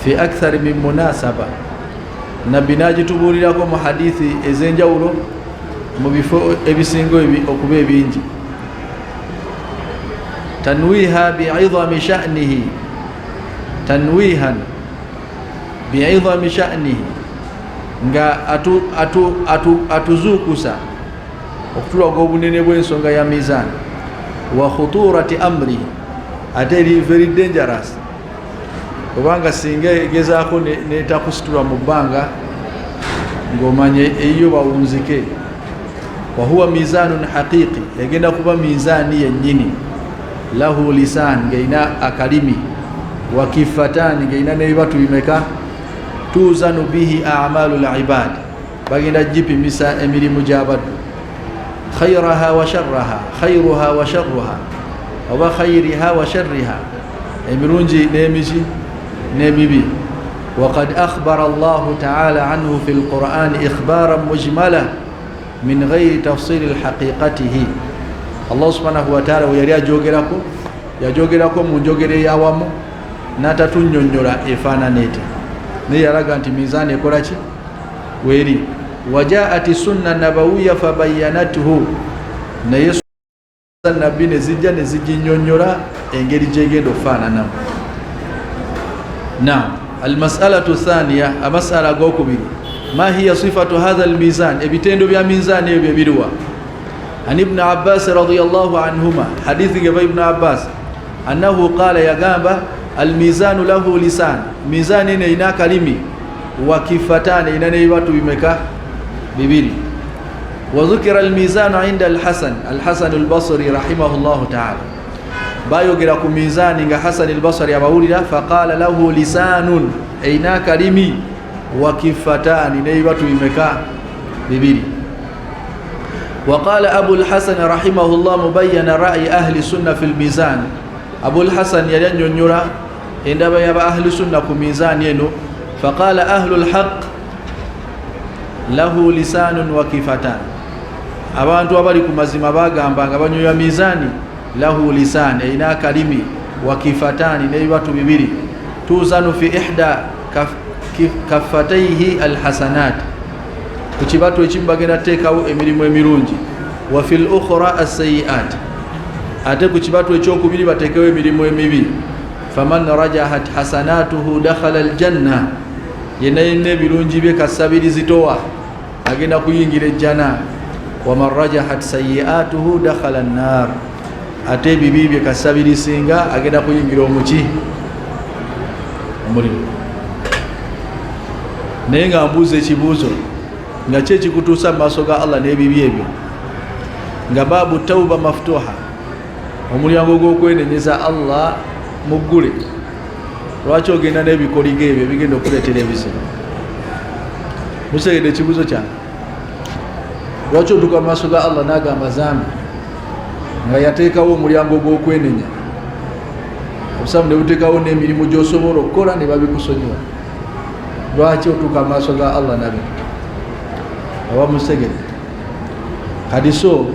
Speaker 1: في أكثر من مناسبة نبينا جتبر لكم حديث إذن جولو مبفو إبسنغو أكبي بينجي تنويها بعظم شأنه تنويها بعظم شأنه nga atuzukusa okutulaga obunene bw'ensonga ya mizan wa khuturati amri ate eri very dangerous kubanga singa egezaako netakusitula mu bbanga ng'omanye eyo bawunzike wa huwa mizanun haqiqi egenda kuba mizani yennyini lahu lisan ngaina akalimi wa kifatani ngaina nebibatu bimeka tuzanu bihi a'malul ibad bagenda jipimisa emirimu gy'abaddu khayraha wa sharraha khayruha wa sharruha oba khayriha wa sharriha emirungi n'emizi n'emibi وقد أخبر الله تعالى عنه في القرآن إخبارا مجملا من غير تفصيل حقيقته Allah subhanahu wa ta'ala yali yajogerako mu njogere yawamu natatunyonyola efaananete naye yalaga nti mizani ekola ki weri wajaati sunna nabawiyya fabayyanatuhu naye nabbi ne zijja ne zijinyonyola engeri gyegenda okufaananamu. Naam, almasalatu thaniya amasala gokubiri ma hiya sifatu hadha almizan ebitendo bya mizani ebyo biriwa عن ابن عباس رضي الله عنهما حديث ابن عباس أنه قال يا جنبه الميزان له لسان ميزان إنا كلمي وكفتان إنا نيبات بمكة ببيل وذكر الميزان عند الحسن البصري رحمه الله تعالى بايو جراكم ميزان إنك حسن البصري أبولي فقال له لسان إنا كلمي وكفتان نيبات بمكة ببيل وقال أبو الحسن رحمه الله مبين رأي أهل السنة في الميزان أبو الحسن ينيرا عندما يبقى أهل السنة في ميزان ينو فقال أهل الحق له لسان وكفتان abantu abali ku mazima bagamba nga banyoya mizani lahu lisan ina kalimi wa kifatani nebibatu bibiri tuzanu fi ihda kaffatayhi alhasanat kukibatu ekimu bagenda teekawo emirimu emirungi wa fil ukhra as-sayyi'at ate kukibatu ekyokubiri bateekewo emirimu emibi faman rajahat hasanatuhu dakhala aljanna yenna ebirungi bye kasabiririzitowa agenda kuyingira ejjana wa man rajahat sayyi'atuhu dakhala an-nar ate ebibi bye kasabirisinga agenda kuyingira omuki omuliro. Naye nga mbuuza ekibuuzo nga kye kikutuusa mu maaso ga Allah n'ebibi ebyo nga baabu tawba maftuha omulyango gw'okwenenyeza Allah muggule lwaki ogenda n'ebikoligo ebyo ebigenda okuleetera ebizibu? Musegedde ekibuuzo kyange, lwaki otuuka mu maaso ga Allah n'agamba zambi nga yateekawo omulyango gw'okwenenya obusamu ne buteekawo n'emirimu gy'osobola okukola ne babikusonyiwa? Lwaki otuuka mu maaso ga Allah nabi awa musegedde? hadiso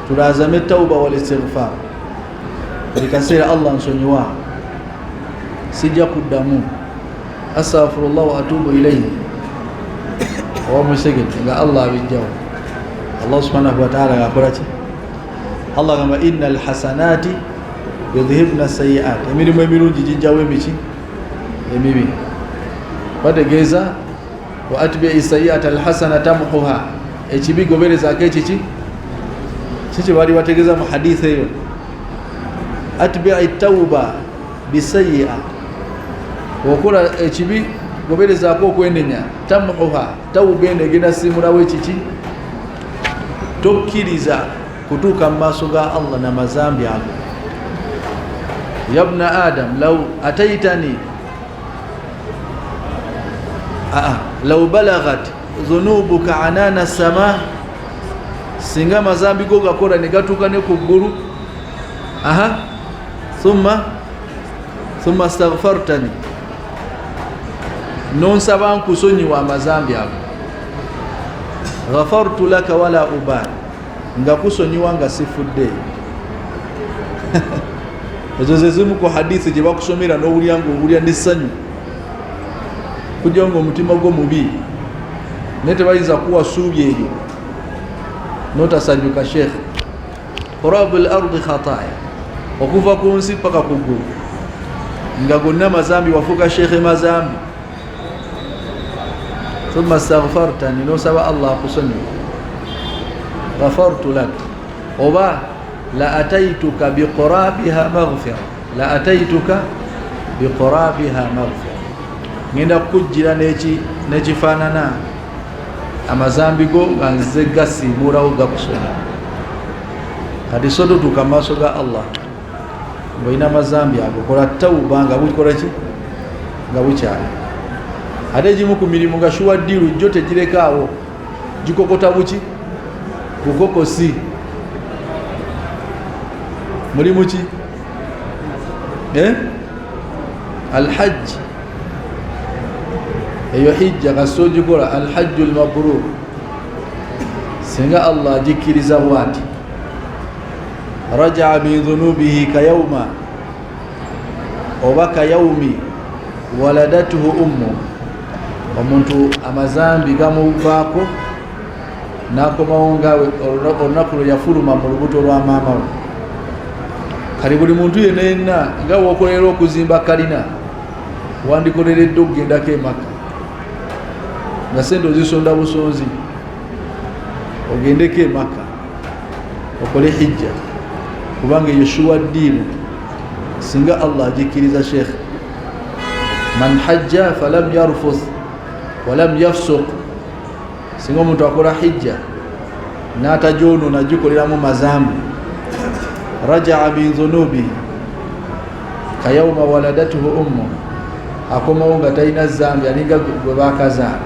Speaker 1: tulazame tauba wal istighfar buli kaseera Allah nsonyiwa sijja kuddamu astaghfirullah wa atubu ilayhi oba musegete nga Allah abijjawo. Allah subhanahu wa ta'ala akola ki? Allah gamba innal hasanati yudhhibna sayiat, emirimu emirungi gijjawo emiki emibi. Bategeeza wa atbi'i sayiata alhasana tamhuha, ekibi goberezaako ekiki kiki bali bategeeza mu hadith eyo. Atbi'i tawba bisayi'a, okola ekibi goberezaako okwenenya, tamhuha, tawba eno egenda simulawo ekiki, tokkiriza kutuuka mu maaso ga Allah na mazambi ago. Ya ibna adam law ataitani law balaghat dhunubuka anana sama, singa mazambi go gakola ne gatuuka ne ku ggulu, thumma astaghfartani, nonsaba nkusonyiwa amazambi ago, ghafartu laka wala ubali, nga kusonyiwa nga sifudde. Ezo ze zimu ku hadithi gye bakusomera n'owulya ng'owulya n'essanyu, kujja ng'omutima gwo mubi naye tebayinza kuwa ssuubi eryo n'otasanyuka. Sheikh qurabul ardi khataaya, okuva ku nsi paka ku ggulu nga gonna mazambi, wafuuka sheikhe mazambi. Thumma astaghfartani, n'osaba Allah akusonyiwa, ghafartu lak, oba la ataituka biqurabiha maghfira, la ataituka biqurabiha maghfira, ngenda kujjira nekifaanana amazambi go nga nze gasiimulawo gakusonyiwa. Kati so totuuka mu maaso ga Allah ng'olina amazambi ago, kola tawuba nga bukola ki, nga bukyali. Ate egimu ku mirimu nga shuwaddiru jjo tegirekaawo, gikokota buki, bukokosi. Mulimu ki? Alhajj, eyo hijja kasita ogikola, alhajju almabrur, singa Allah agikkiriza bw'ati, rajaa min dhunubihi kayawma, oba kayawmi waladatuhu ummu, omuntu amazambi gamuvaako n'akomawo nga olunaku lwe yafuluma mu lubuto lwa maama we. Kali buli muntu yenna yenna nga w'okolera okuzimba kalina, wandikoleredde okugendako emaka nga sente ozisonda busonzi, ogendeko emaka okole hijja, kubanga eyo shuwa ddiinu singa Allah agikkiriza. Sheikh man hajja falam yarfuth walam yafsuq, singa omuntu akola hijja n'atajonoona agikoleramu mazambi, rajaa min dhunubihi kayawma waladatuhu ummu, akomawo nga talina zambi, alinga gwe bakazaala.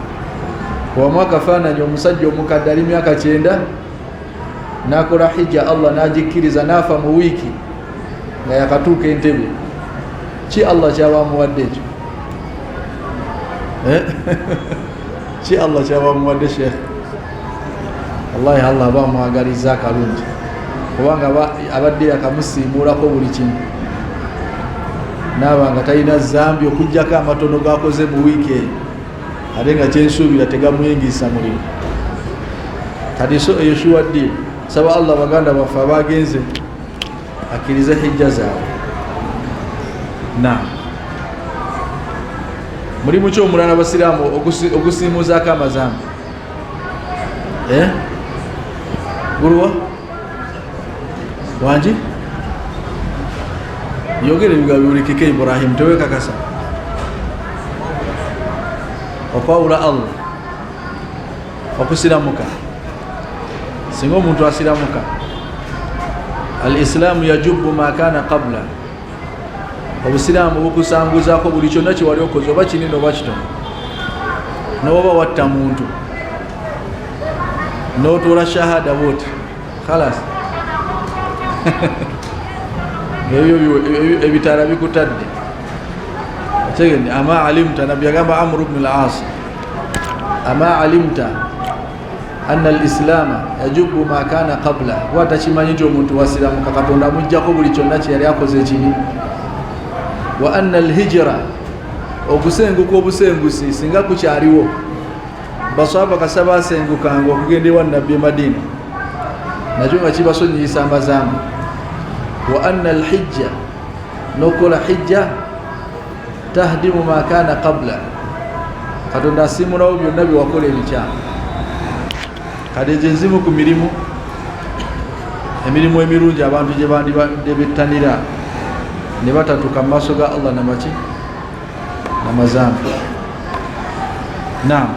Speaker 1: Wamu akafaananyi omusajja omukadde ali myaka 9 n'akola hijja, Allah n'agikkiriza, n'afa mu wiiki nga yakatuuka Entebbe. Ki Allah kyaba amuwadde ekyo? Ki Allah kyaba amuwadde Sheikh? Wallahi Allah aba amwagaliza akalungi, kubanga abadde yakamusiimulako buli kimu, naaba nga talina zambi okuggyako amatono gakoze mu wiiki eyo, ate nga kyensuubira tegamuyingisa mulimu. Kati so eyo shuwaddi, saba Allah baganda baffe abagenze akkirize hijja zaabwe. Mulimu ki omulala abasiraamu okusiimuzaako amazambi? Gulwa wangi yogere bigabiwulikike Ibrahim, tewekakasa okwawula Allah okusiramuka. Singa omuntu asiramuka, al-islaamu yajubu ma kana qabla, obusiraamu bukusanguzaako buli kyonna kye wali okoze, oba kinene oba kitono. N'oba watta muntu n'otoola shahada bwoti khalas ebyo ebitala bikutadde. Tegende ama alimta, nabbi agamba Amr ibn al-As, ama alimta anna al-islaama yajubu ma kana qabla, watakimanyi nti omuntu wasiramuka Katonda amuggyako buli kyonna kye yali akoze ekibi. Wa anna al-hijra, okusenguka obusengusi singa kukyaliwo basaba kasaba sengukanga okugendewa nabbi Madina nakyo nga kibasonyiyisa amazambu wa anna alhijja nokola hijja tahdimu ma kana qabla katonda asimulawo byonna byewakola ebikyamu kale gyenzimu ku emirimu emirungi abantu gye bandibadde bettanira ne batatuuka mu maaso ga Allah namaki namazambu. Naam.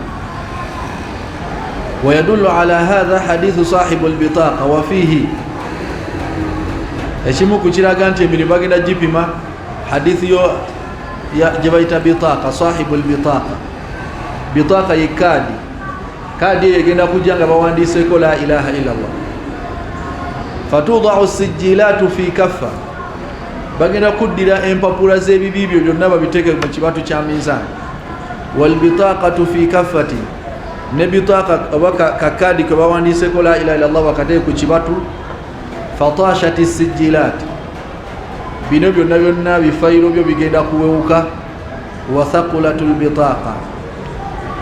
Speaker 1: ويدل على هذا حديث صاحب البطاقة وفيه ekimu kukiraga nti emirimu bagenda gipima hadithi yo gye bayita bitaqa sahibul bitaqa ye kadi egenda kujja nga bawandiiseko la ilaha illa Allah fatudau sijilatu fi kaffa bagenda kuddira empapula z'ebibi byo byonna babiteeke mu kibatu kya mizani wal bitaqatu fi kaffati ne bitaqa obaka kakadi ko bawandiiseko la ilaha illa Allah bakateeke ku kibatu fatashati sijilat bino byonna bifayiro byo bigenda kuwewuka wa thaqulatul bitaqa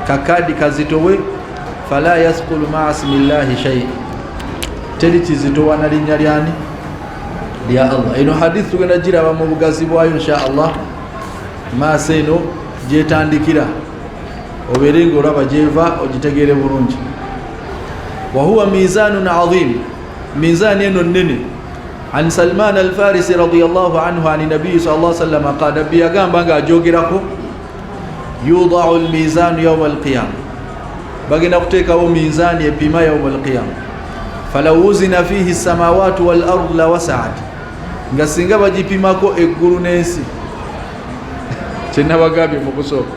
Speaker 1: kakadi kazitowe fala yasqulu ma'a ismillahi shay teri kizitowa na linnya lyani lya Allah. Ino hadith tugenda giraba mu bugazi bwayo insha Allah maasa eno gyetandikira obeere ng'olaba gyeva ogitegeere bulungi. Wa huwa mizanun azim ميزان ينونني عن سلمان الفارسي رضي الله عنه عن النبي صلى الله عليه وسلم قال نبي أقام بقى جوغركو يوضع الميزان يوم القيامة بقى نقتك ميزان يبما يوم القيامة فلو وزن فيه السماوات والأرض لوسعت ngasinga bajipimako eggulu n'ensi kyenna bagambye mu kusooka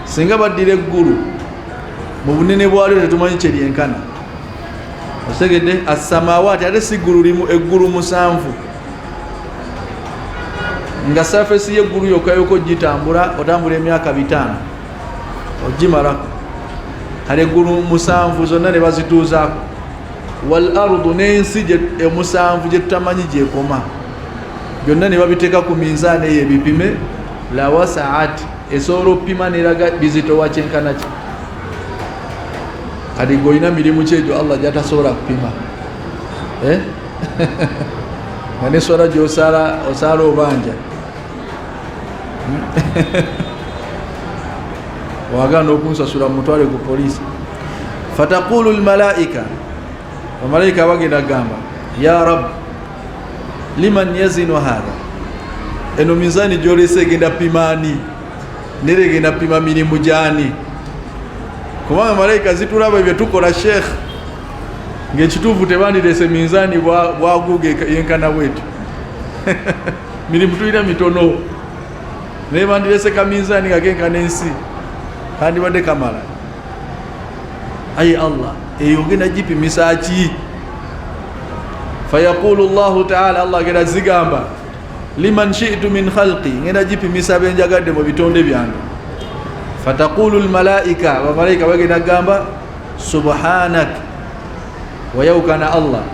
Speaker 1: singa baddira eggulu mu bunene bwalyo tetumanyi kye lyenkana osegede as-samawati ate siguru limu eggulu musanvu nga surface y'eggulu yokayoko gitambula otambula emyaka 5 ogimalako kale eggulu musanvu zonna ne bazituuzaako wal ardu n'ensi musanvu gye tutamanyi gyekoma byonna ne babiteeka ku minzaani eyo ebipime la wasaat esobola opima neraga bizitowa kyenkana ki kadi goyina mirimu kyejo Allah gyatasobola kupima nga neswala gyosala osala obanja wagana okunsasula mutwale ku polisi fataqulu almalaika wamalaika bagenda gamba ya rab liman yazinu hadha eno mizani gyolese egenda pimani nere egenda pima mirimu jani kubanga malaika zitulaba ebyo tukola sheikh ng'ekituufu tebandirese minzani bwaguge yenkana bwetu mirimu tulina mitono naye bandirese kaminzani kakenkana ensi kandibadde kamala. Ayi Allah eyo ogenda gipimisa ki? fayaqulu Allahu ta'ala Allah genda zigamba liman shi'tu min khalqi ngenda gipimisa benjagadde mu bitonde byange fataqulu almalaika wa malaika bagenda gamba subhanak wa yaukana Allah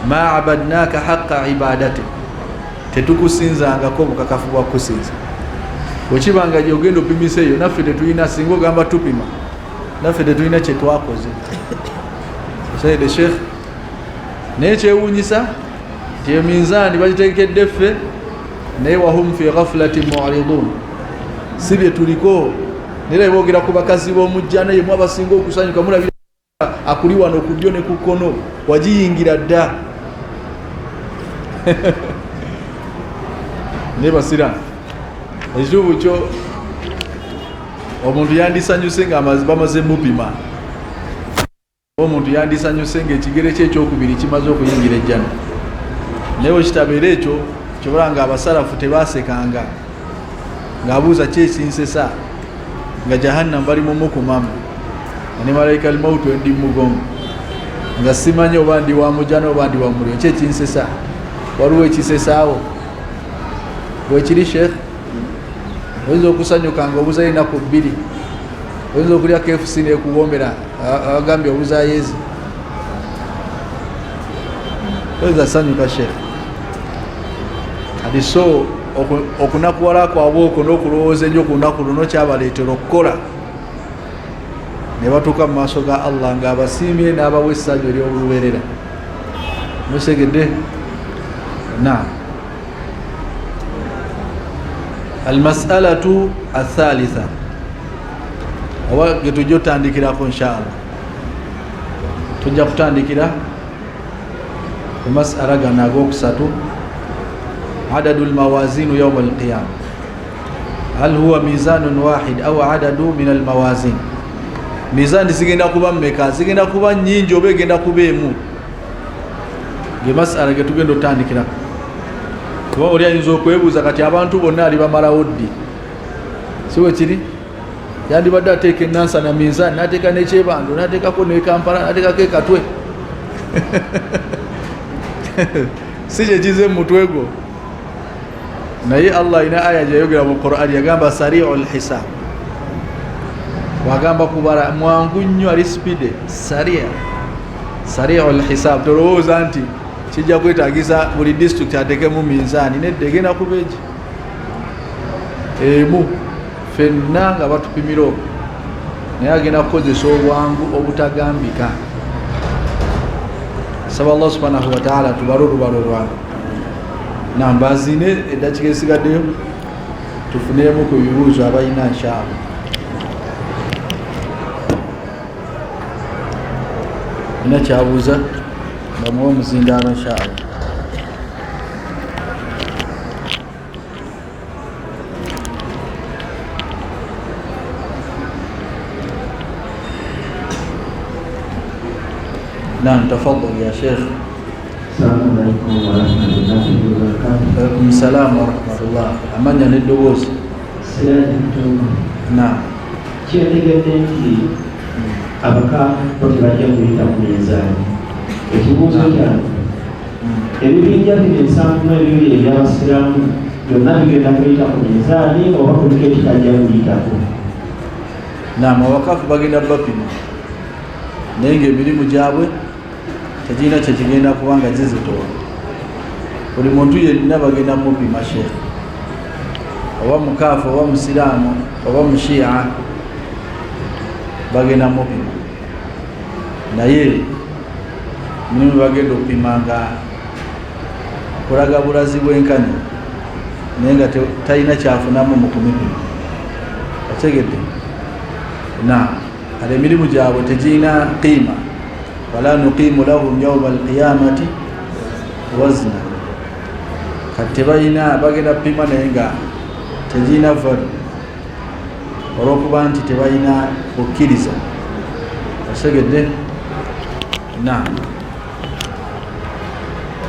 Speaker 1: ma abadnaka haqqa ibadati tetukusinzangako bukakafu bwa kusinza okibanga gye ogenda opimisa eyo naffe tetulina singa ogamba tupima naffe tetulina kye twakoze Sayyid Sheikh naye kyewuunyisa ti minzaani bagiteekedde ffe naye wahum fi ghaflatin mu'ridun si bye tuliko nera boogera ku bakazi b'omujja naye mu abasinga okusanyuka mulabira akuli wano ku ddyo ne ku kkono wagiyingira dda ne basira ekituufu kyo omuntu yandisanyuse nga bamaze mupima omuntu yandisanyuse ng'ekigere kye ekyokubiri kimaze okuyingira ejjana naye wekitabeera ekyo kyobola nga abasalafu tebasekanga ng'abuuza kyesinsesa nga jahannam bali mu mukumamu ne malaika al-maut wendi mugongo nga simanyi oba ndi wa mujana oba ndi wa muliro kyekinsesa waliwo ekisesaawo bwekiri sheikh oyinza okusanyuka nga obuza ennaku 2 oyinza okulya KFC nekuwoomera agambye obuza yezi oyinza sanyuka sheikh kati so okunakuwala kwabwe okwo n'okulowooza ennyo ku lunaku luno kyabaleetera okukola ne batuuka mu maaso ga Allah nga abasiimye n'abawa essajja ery'olubeerera. Musegedde na almas'alatu athalitha oba ge tujja otandikirako inshaallah. Tujja kutandikira ku mas'ala gano ag'okusatu. Adadu lmawazinu yauma alqiyama, hal huwa mizanun wahid au adadu min almawazin. Mizani zigenda kuba mmeka? Zigenda kuba nyingi oba egenda kuba emu? Ge mas'ala ge tugenda otandikirako. Kuba oli ayinza okwebuuza kati abantu bonna alibamalawo ddi? Si bwe kiri? Yandibadde ateeka ennansa na mizani, n'ateeka n'ekyebando, n'ateekako n'ekampala, n'ateekako ekatwe. Si kye kize mu mutwe gwo. Naye Allah alina aya gyayogera mu Qur'an yagamba sari'ul hisab. Wagamba kubala mwangu nnyo, ali speed, sari'ul hisab. Tolowooza nti kijja kwetaagisa buli district ateekemu minzaani. Nedda egenda kuba egi emu, ffenna nga batupimira okwo, naye agenda kukozesa obwangu obutagambika. Saba Allah subhanahu wa ta'ala tubale olubalo lwange. Nambazine eddakiika esigaddeyo tufuniremu ku bibuuzo abalina inshaallah. Ina kyabuuza bamuwa omuzindaalo inshaallah. Naam, tafadhal ya Sheikh.
Speaker 2: Assalamualaikum warahmatullahi wabarakatuh.
Speaker 1: Waalaikumsalam warahmatullah. Amanya n'eddoboozi.
Speaker 2: Siraji Mtunga.
Speaker 1: Naam.
Speaker 2: Kyetegedde nti abakaafu tebajja kuyita ku minzaani. Ekibuuzo kyange, ebibinja bino 72 eby'abasiraamu byonna bigenda kuyita ku minzaani oba kuliko ekitajja kuyitako?
Speaker 1: Naam, abakaafu bagenda bapima naye ng'emirimu gyabwe tekirina kyekigenda kubanga zizitowa. Buli muntu yenna bagenda mupima Sheikh, oba mukaafu oba musiraamu oba mushi'a, bagenda mupima. Naye mirimu bagenda okupima nga kulaga bulazi bwenkanya naye nga talina kyafunamu mu kumipima. Otegedde? Naam, ale emirimu gyabwe tegirina qiima. Wala nuqimu lahum yawma alqiyamati wazna. Kati tebalina, bagenda pima naye nga tegirina valu olw'okuba nti tebalina kukkiriza. Osegedde? Naam.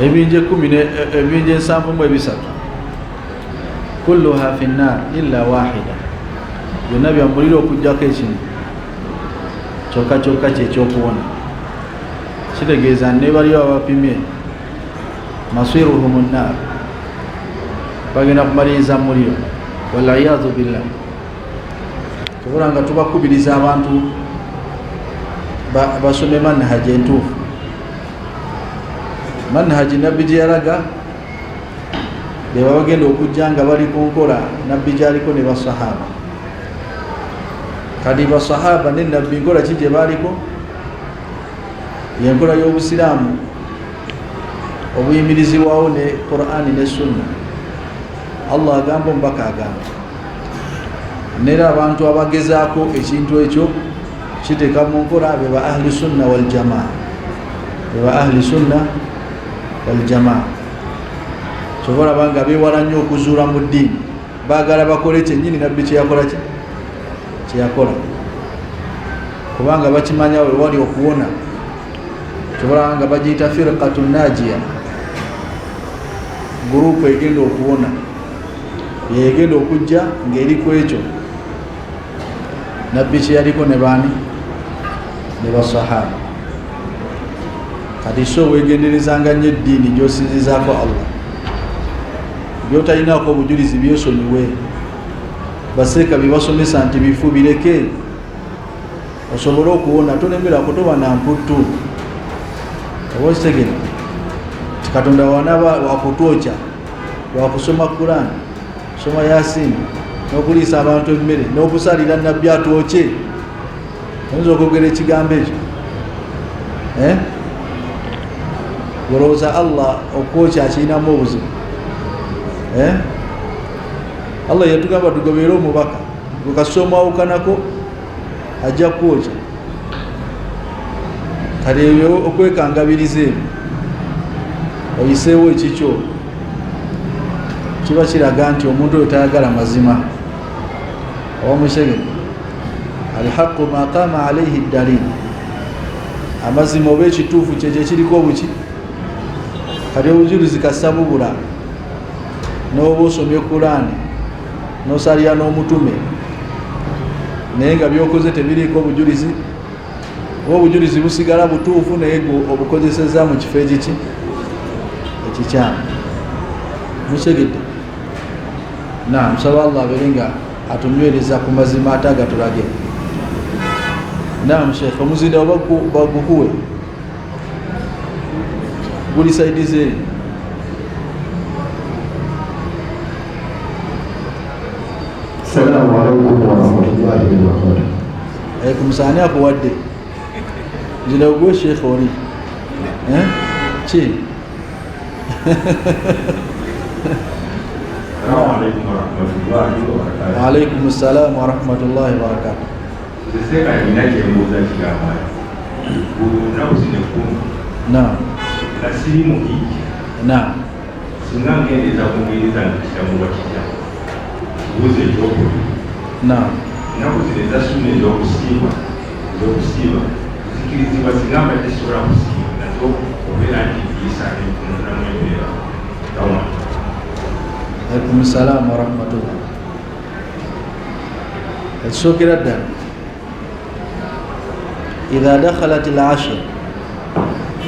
Speaker 1: Ebinja 73 kulluha fi nnar illa wahida, byonna bya muliro okujjako ekimu kyokka kyokka kyekyokuwona. Kitegeeza ne baliyo abapimye masiruhum nnar, bagenda kumaliriza muliro. Waliyadhu billah. Tubula nga tubakubiriza abantu basome manhaji entuufu. Manhaji nabbi gye yalaga beba bagenda okujja nga bali ku nkola nabbi gyaliko ne basahaba. Kati basahaba ne nabbi nkola ki gye baaliko? Yenkola y'obusiraamu obuyimirizibwawo ne Qur'ani ne Sunna. Allah agamba, omubaka agamba. Nera abantu abagezaako ekintu ekyo kiteeka mu nkola beba ahli sunna wal jamaa, beba ahli sunna wal jamaa. Kyova olaba beewala nnyo okuzuula mu ddiini, baagala bakole kyennyini nabbi kyeyakola kyeyakola, kubanga bakimanya we wali okuwona. Kyova olaba nga bagiyita firqatun najiya, gurupu egenda okuwona, yegenda okujja ng'eri ku ekyo nabbi kyeyaliko ne baani ne basahaba. Kati so weegenderezanga nnyo eddiini gy'osinzizaako Allah, by'otalinaako obujulizi byesonyiwe. Baseeka bye basomesa nti bifu bireke osobole okuwona, tolemerako, toba na mputtu. Oba okitegera ti Katonda wanaba wakutwokya lwakusoma Quran, soma Yasin, n'okuliisa abantu emmere, n'okusalira nabbi atwokye. oyinza okwogera ekigambo ekyo olowooza Allah okwokya akirinamu obuzibu? Allah yatugamba tugoberere omubaka, gukasita omwawukanako ajja kwokya. kale ebyo okwekangabiriza ebyo oyiseewo ekikyo kiba kiraga nti omuntu oyo tayagala mazima. Owamushege alhaqu ma qama alayhi dalil, amazima oba ekituufu kyekyo ekiriko obuki. kale obujulizi kasita bubula, n'oba osomye Qur'ani n'osalira n'omutume naye nga byokoze tebiriiko obujulizi, oba obujulizi busigala butuufu naye obukozeseza mu kifo ekiki ekikyamu. Mutegedde? Musaba Allah abeere nga atunywereza ku mazima ate agatulage. Sheikh, omuzinde oba bagukuwe guli saidi ze.
Speaker 2: Assalamu alaikum warahmatullahi wabarakatuh.
Speaker 1: Alaikum saani akuwadde nzira ogwe Sheikh oli ki?
Speaker 3: Assalamu alaikum warahmatullahi wabarakatuh.
Speaker 1: Wa alaikum assalam warahmatullahi wabarakatuh.
Speaker 3: Siseka ninaje mbuza kigamba nakusine kumbi na sirimu hiki singa ngendeza kungiriza nkishamuwa kijja buze ekyokubi nakusine zasune ezokusiiba zikirizibwa singa mbadde sisobola kusiiba nazo obeera nti biyisaana entunulamu embeera tawa.
Speaker 1: Alaikum assalam warahmatullah. Ekisookera ddala idha dakhalat al-ashr,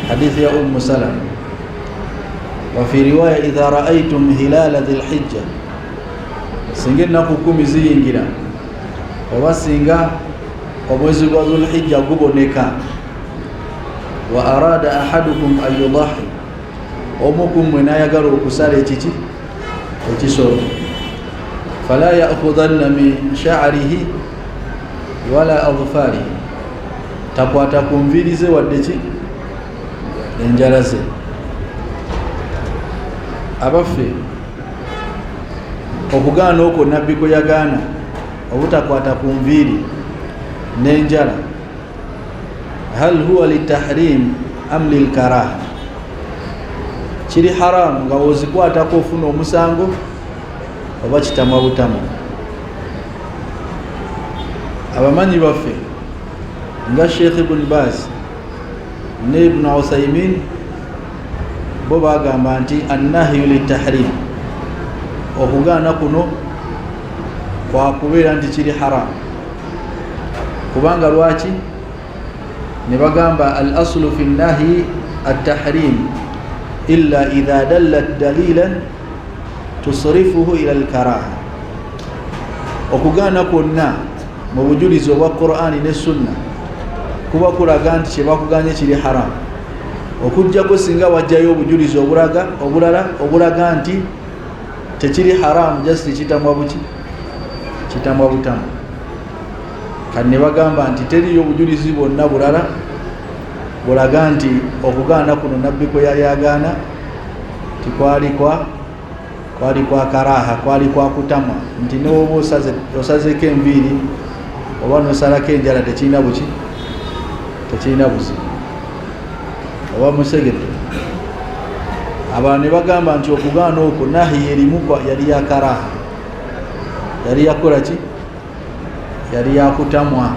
Speaker 1: hadithi ya Salama, wa fi riwaya idha ra'aytum hilala dhil hijja, singa ennaku 10 ziyingira oba singa omwezi gwa dhul hijja guboneka, wa arada ahadukum an yudahi, omukum mwe nayagala okusala ekiki ekisolo, fala ya'khudhanna min sha'rihi wala adfarihi, takwata ku nviiri ze wadde ki enjala ze. Abaffe okugaana okwo nabbi kwe yagaana obutakwata ku nviiri n'enjala, hal huwa litahrim am lilkaraha, kiri haramu nga wozikwatako ofuna omusango oba kitamwa butamu? Abamanyi baffe nga Sheikh Ibn Baz ne Ibn Uthaymin bo bagamba nti annahyu litahrim, okugaana kuno kwakubeera nti kiri haramu. Kubanga lwaki? Ne bagamba al aslu fi nnahyi at-tahrim illa idha dallat dalilan tusrifuhu ila al-karaha. Okugaana kwonna mu bujulizi obwa Qur'ani ne Sunna kuba kulaga nti kyebakuganye kiri haramu, okujjako singa wajjayo obujulizi obulala obulaga nti tekiri haramu, just kitamwa buki kitamwa butamu. Kati ne bagamba nti teriyo obujulizi bwonna bulala bulaga nti okugaana kuno nabbi kwe yali agaana tikwali kwa karaha, kwali kwa kutamwa, nti newoba osazeko enviiri oba nosalako enjala tekirina buki tekirina buzibu. Oba musegedde? Abantu ne bagamba nti okugaana okwo nahi erimu yali ya karaha, yali yakola ki? Yali yakutamwa,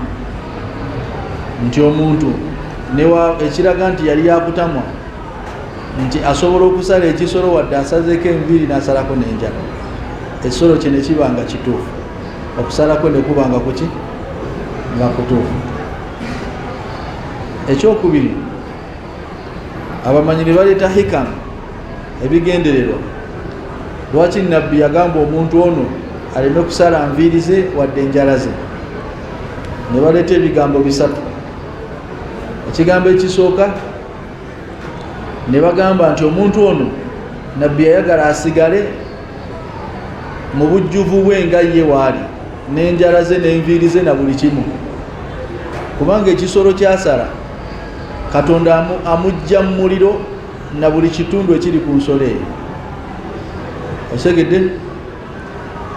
Speaker 1: nti omuntu ekiraga nti yali yakutamwa nti asobola okusala ekisolo wadde asazeko enviiri n'asalako n'enjala, ekisolo kye ne kiba nga kituufu, okusalako ne kuba nga kuki nga kutuufu. Ekyokubiri, abamanyi ne baleeta hikam, ebigendererwa lwaki nabbi yagamba omuntu ono aleme kusala nviiri ze wadde enjala ze. Ne baleeta ebigambo bisatu. Ekigambo ekisooka ne bagamba nti omuntu ono nabbi yayagala asigale mu bujjuvu bwe nga ye waali, n'enjala ze n'enviiri ze na buli kimu. kubanga ekisolo kyasala Katonda amujja mu muliro na buli kitundu ekiri ku nsolo eyo. Osegedde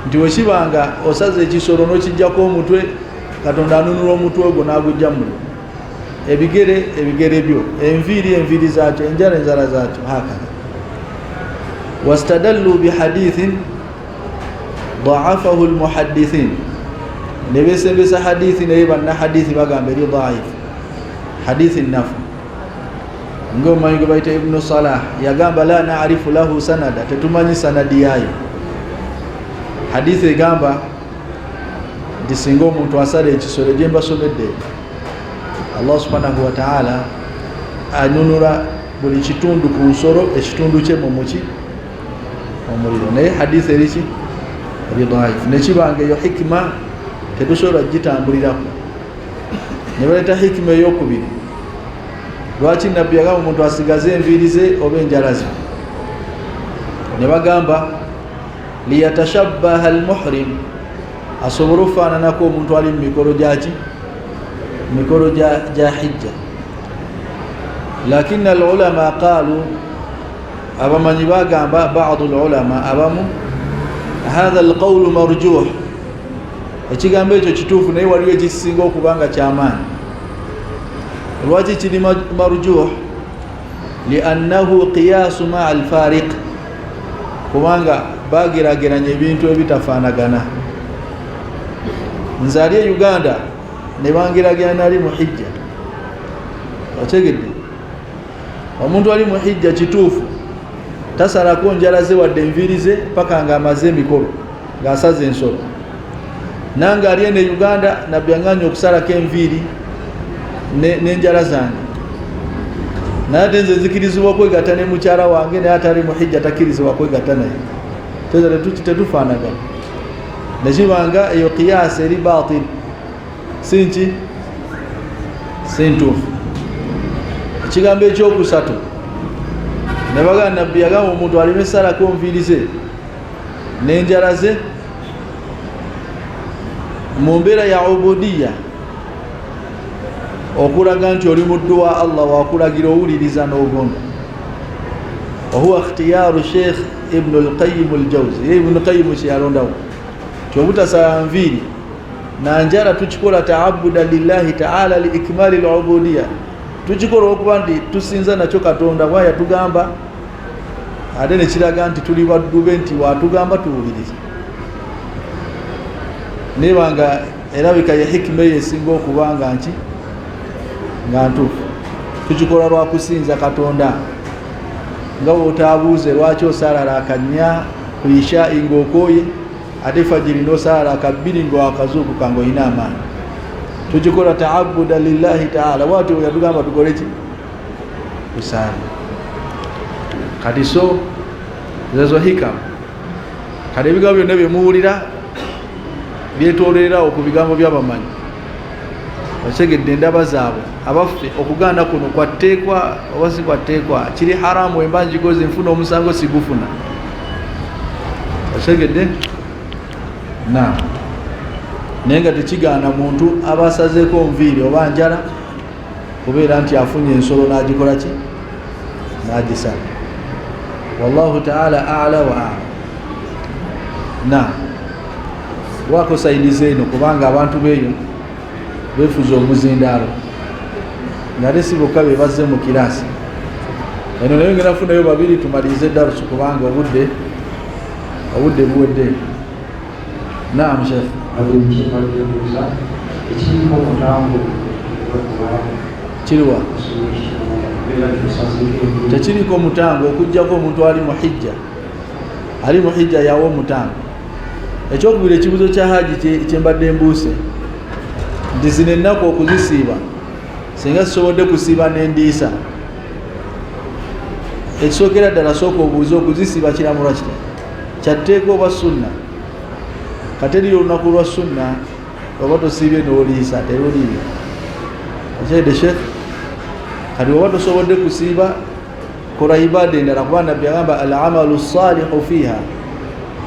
Speaker 1: nti wekibanga osaze ekisolo n'okijjako omutwe, Katonda anunula omutwe ogwo n'agujja mu muliro, ebigere byo, enviiri zaakyo, enjala zaakyo, hakala. Wastadallu bihadithin ضعفه المحدثين, nebesembesa hadithi naye banna hadithi bagamba eri dhaif, hadithi nafu. Ngomanyi gwe bayita Ibn Salah yagamba la naarifu lahu sanada, tetumanyi sanadi yayo. Hadithi egamba nti singa omuntu asala ekisolo gye mbasomedde, Allah subhanahu wa ta'ala anunula buli kitundu ku nsolo, ekitundu kye mu muliro. Naye hadithi eriki eri dhaif. Nekibanga eyo hikima tetusobola gitambulirako. Ne baleeta hikima ey'okubiri, lwaki nabbi yagamba omuntu asigaze enviiri ze oba enjala ze. Ne bagamba liyatashabbaha almuhrim, asobole okufaananako omuntu ali mu mikolo gyaki, mikolo gya hijja. Lakini alulama qaalu, abamanyi bagamba, baadu alulama abamu, hadha alqawlu marjuh, ekigambo ekyo kituufu naye waliwo ekisinga okubanga kyamaanyi. Lwaki kiri marjuh? Liannahu qiyaasu maa alfariq, kubanga bagerageranya ebintu ebitafaanagana. Nze ali e Uganda ne bangerageranya ali mu hijja. Otegedde, omuntu ali mu hijja kituufu tasalako njala ze wadde enviiri ze paka nga amaze emikolo ng'asaze ensolo. Nange ali ene Uganda nabbi aŋŋanya okusalako enviiri n'enjala zange, naye ate nze nzikirizibwa okwegatta ne mukyala wange, naye atali mu hijja takkirizibwa kwegatta naye. Tetufaanagana. Nekibanga eyo qiyaasi eri baatil, si ntuufu. Ekigambo ekyokusatu ne bagamba nabbi yagamba omuntu aleme salako nviiri ze n'enjala ze mu mbeera ya ubudiya, okulaga nti oli muddu wa Allah wakulagira owuliriza n'ogonda. Wahuwa ikhtiyaaru Sheikh Ibn al-Qayyim al-Jawzi. Ye Ibn al-Qayyim kyeyalondawo kyobutasala nviiri na njala tukikola ta'abbudan lillahi ta'ala li ikmali al-ubudiyya, tukikola okuba nti tusinza nakyo Katonda bwa yatugamba, ate ne kiraga nti tuli baddu be nti watugamba tuwulirize. Nebanga erabika ya hikima yesinga okubanga nga ntuufu. Tukikola lwa kusinza Katonda, nga bw'otaabuuze lwaki osala rakanya ku isha ng'okooye ate fajiri n'osala rakabbiri ng'wakazuukuka ng'olina amaanyi. Tukikola ta'abbuda lillahi ta'ala, bw'atyo bwe yatugamba tukole ki? Tusaale. Kati so zezo hikama, kati ebigambo byonna bye muwulira byetoolerawo ku bigambo by'abamanyi. Basegedde endaba zaabwe abaffe okugaana kuno kwatteekwa oba si kwatteekwa, kiri haramu emba njikoze nfuna omusango sigufuna. Basegedde na naye nga tekigaana muntu aba asazeeko nviiri oba njala kubeera nti afunye ensolo n'agikola ki? N'agisala. Wallahu ta'ala a'la wa a'lam. Na wako saidize eno kubanga abantu beeyo befuza omuzindaalo ng'ate si bokka be bazze mu kiraasi eno, naye ngenda funayo babiri tumalize darusu kubanga obudde buwedde. Naam Sheikh. Kiriwa tekiriko mutango okujjako omuntu ali mu hijja yawa omutango. Ekyokubiri ekibuzo kya haji kyembadde mbuuse nti zino ennaku okuzisiiba singa zisobodde kusiiba n'endiisa, ekisookera ddala sooka obuuze okuzisiiba kiramulwa kitya, kyatteeka oba sunna? Kati eriyo olunaku lwa sunna oba tosiibye n'oliisa teruliiyo. Okyedde Sheikh, kati oba tosobodde kusiiba kola ibaada endala, kuba nabbi agamba al-amalu salihu fiha,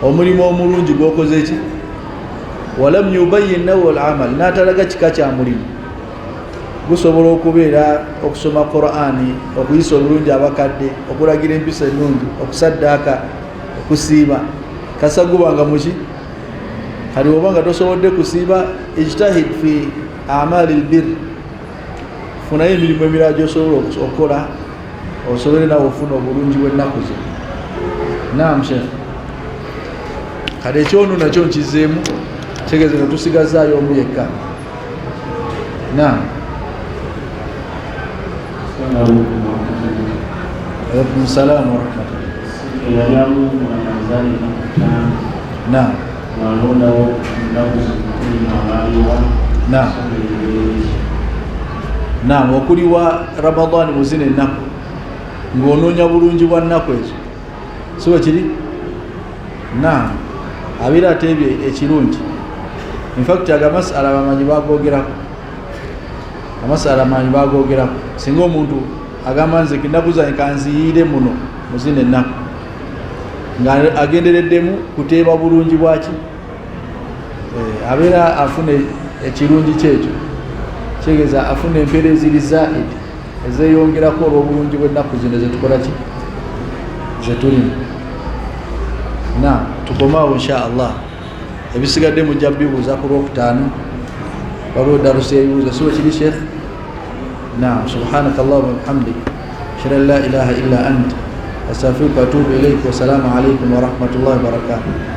Speaker 1: omulimu omulungi gwokoze ki? Walam yubayyin nawu al-amal, n'atalaga kika kya mulimu. gusobola okubeera okusoma Qur'ani, okuyisa obulungi abakadde, okulagira empisa ennungi, okusaddaaka, okusiiba. Kasa gubanga muki kali oba nga tosobodde kusiiba, ijtahid fi amali albir, funayo emirimu emirala gy'osobola okukola osobole nawe ofuna obulungi bw'ennaku zo. Naam Sheikh, kale ekyono nakyo nkizeemu, kitegeeza nga tusigazaayo omu yekka. Naam. Alaikum salaam wa rahmatullah. Naam. Naam. Naam, okuliwa Ramadani mu zino ennaku ng'onoonya bulungi bwa nnaku ezo, si bwe kiri? Naam, abeera ate ebyo ekirungi. In fact agamasala bamanyi bagoogerako, amasala manyi bagoogerako. Singa omuntu agamba nze ennaku zange kanziyiire muno mu zino ennaku, nga agendereddemu kuteeba bulungi bwaki, abeera afune ekirungi kyekyo, kitegeeza afuna empeereziri zaidi ezeyongerako olw'obulungi bw'ennaku zino zetukola ki, zetulina. Na tukomaawo insha Allah, ebisigadde mujja bibuuza ku Lwokutaano, waliwo darusi ebibuuza, si bwe kiri Sheikh? Naam, subhanaka Allahumma wa bihamdik, ashhadu an la ilaha illa anta, astaghfiruka wa atubu ilayk, wa salaamu alaykum wa rahmatullahi wa barakatuh.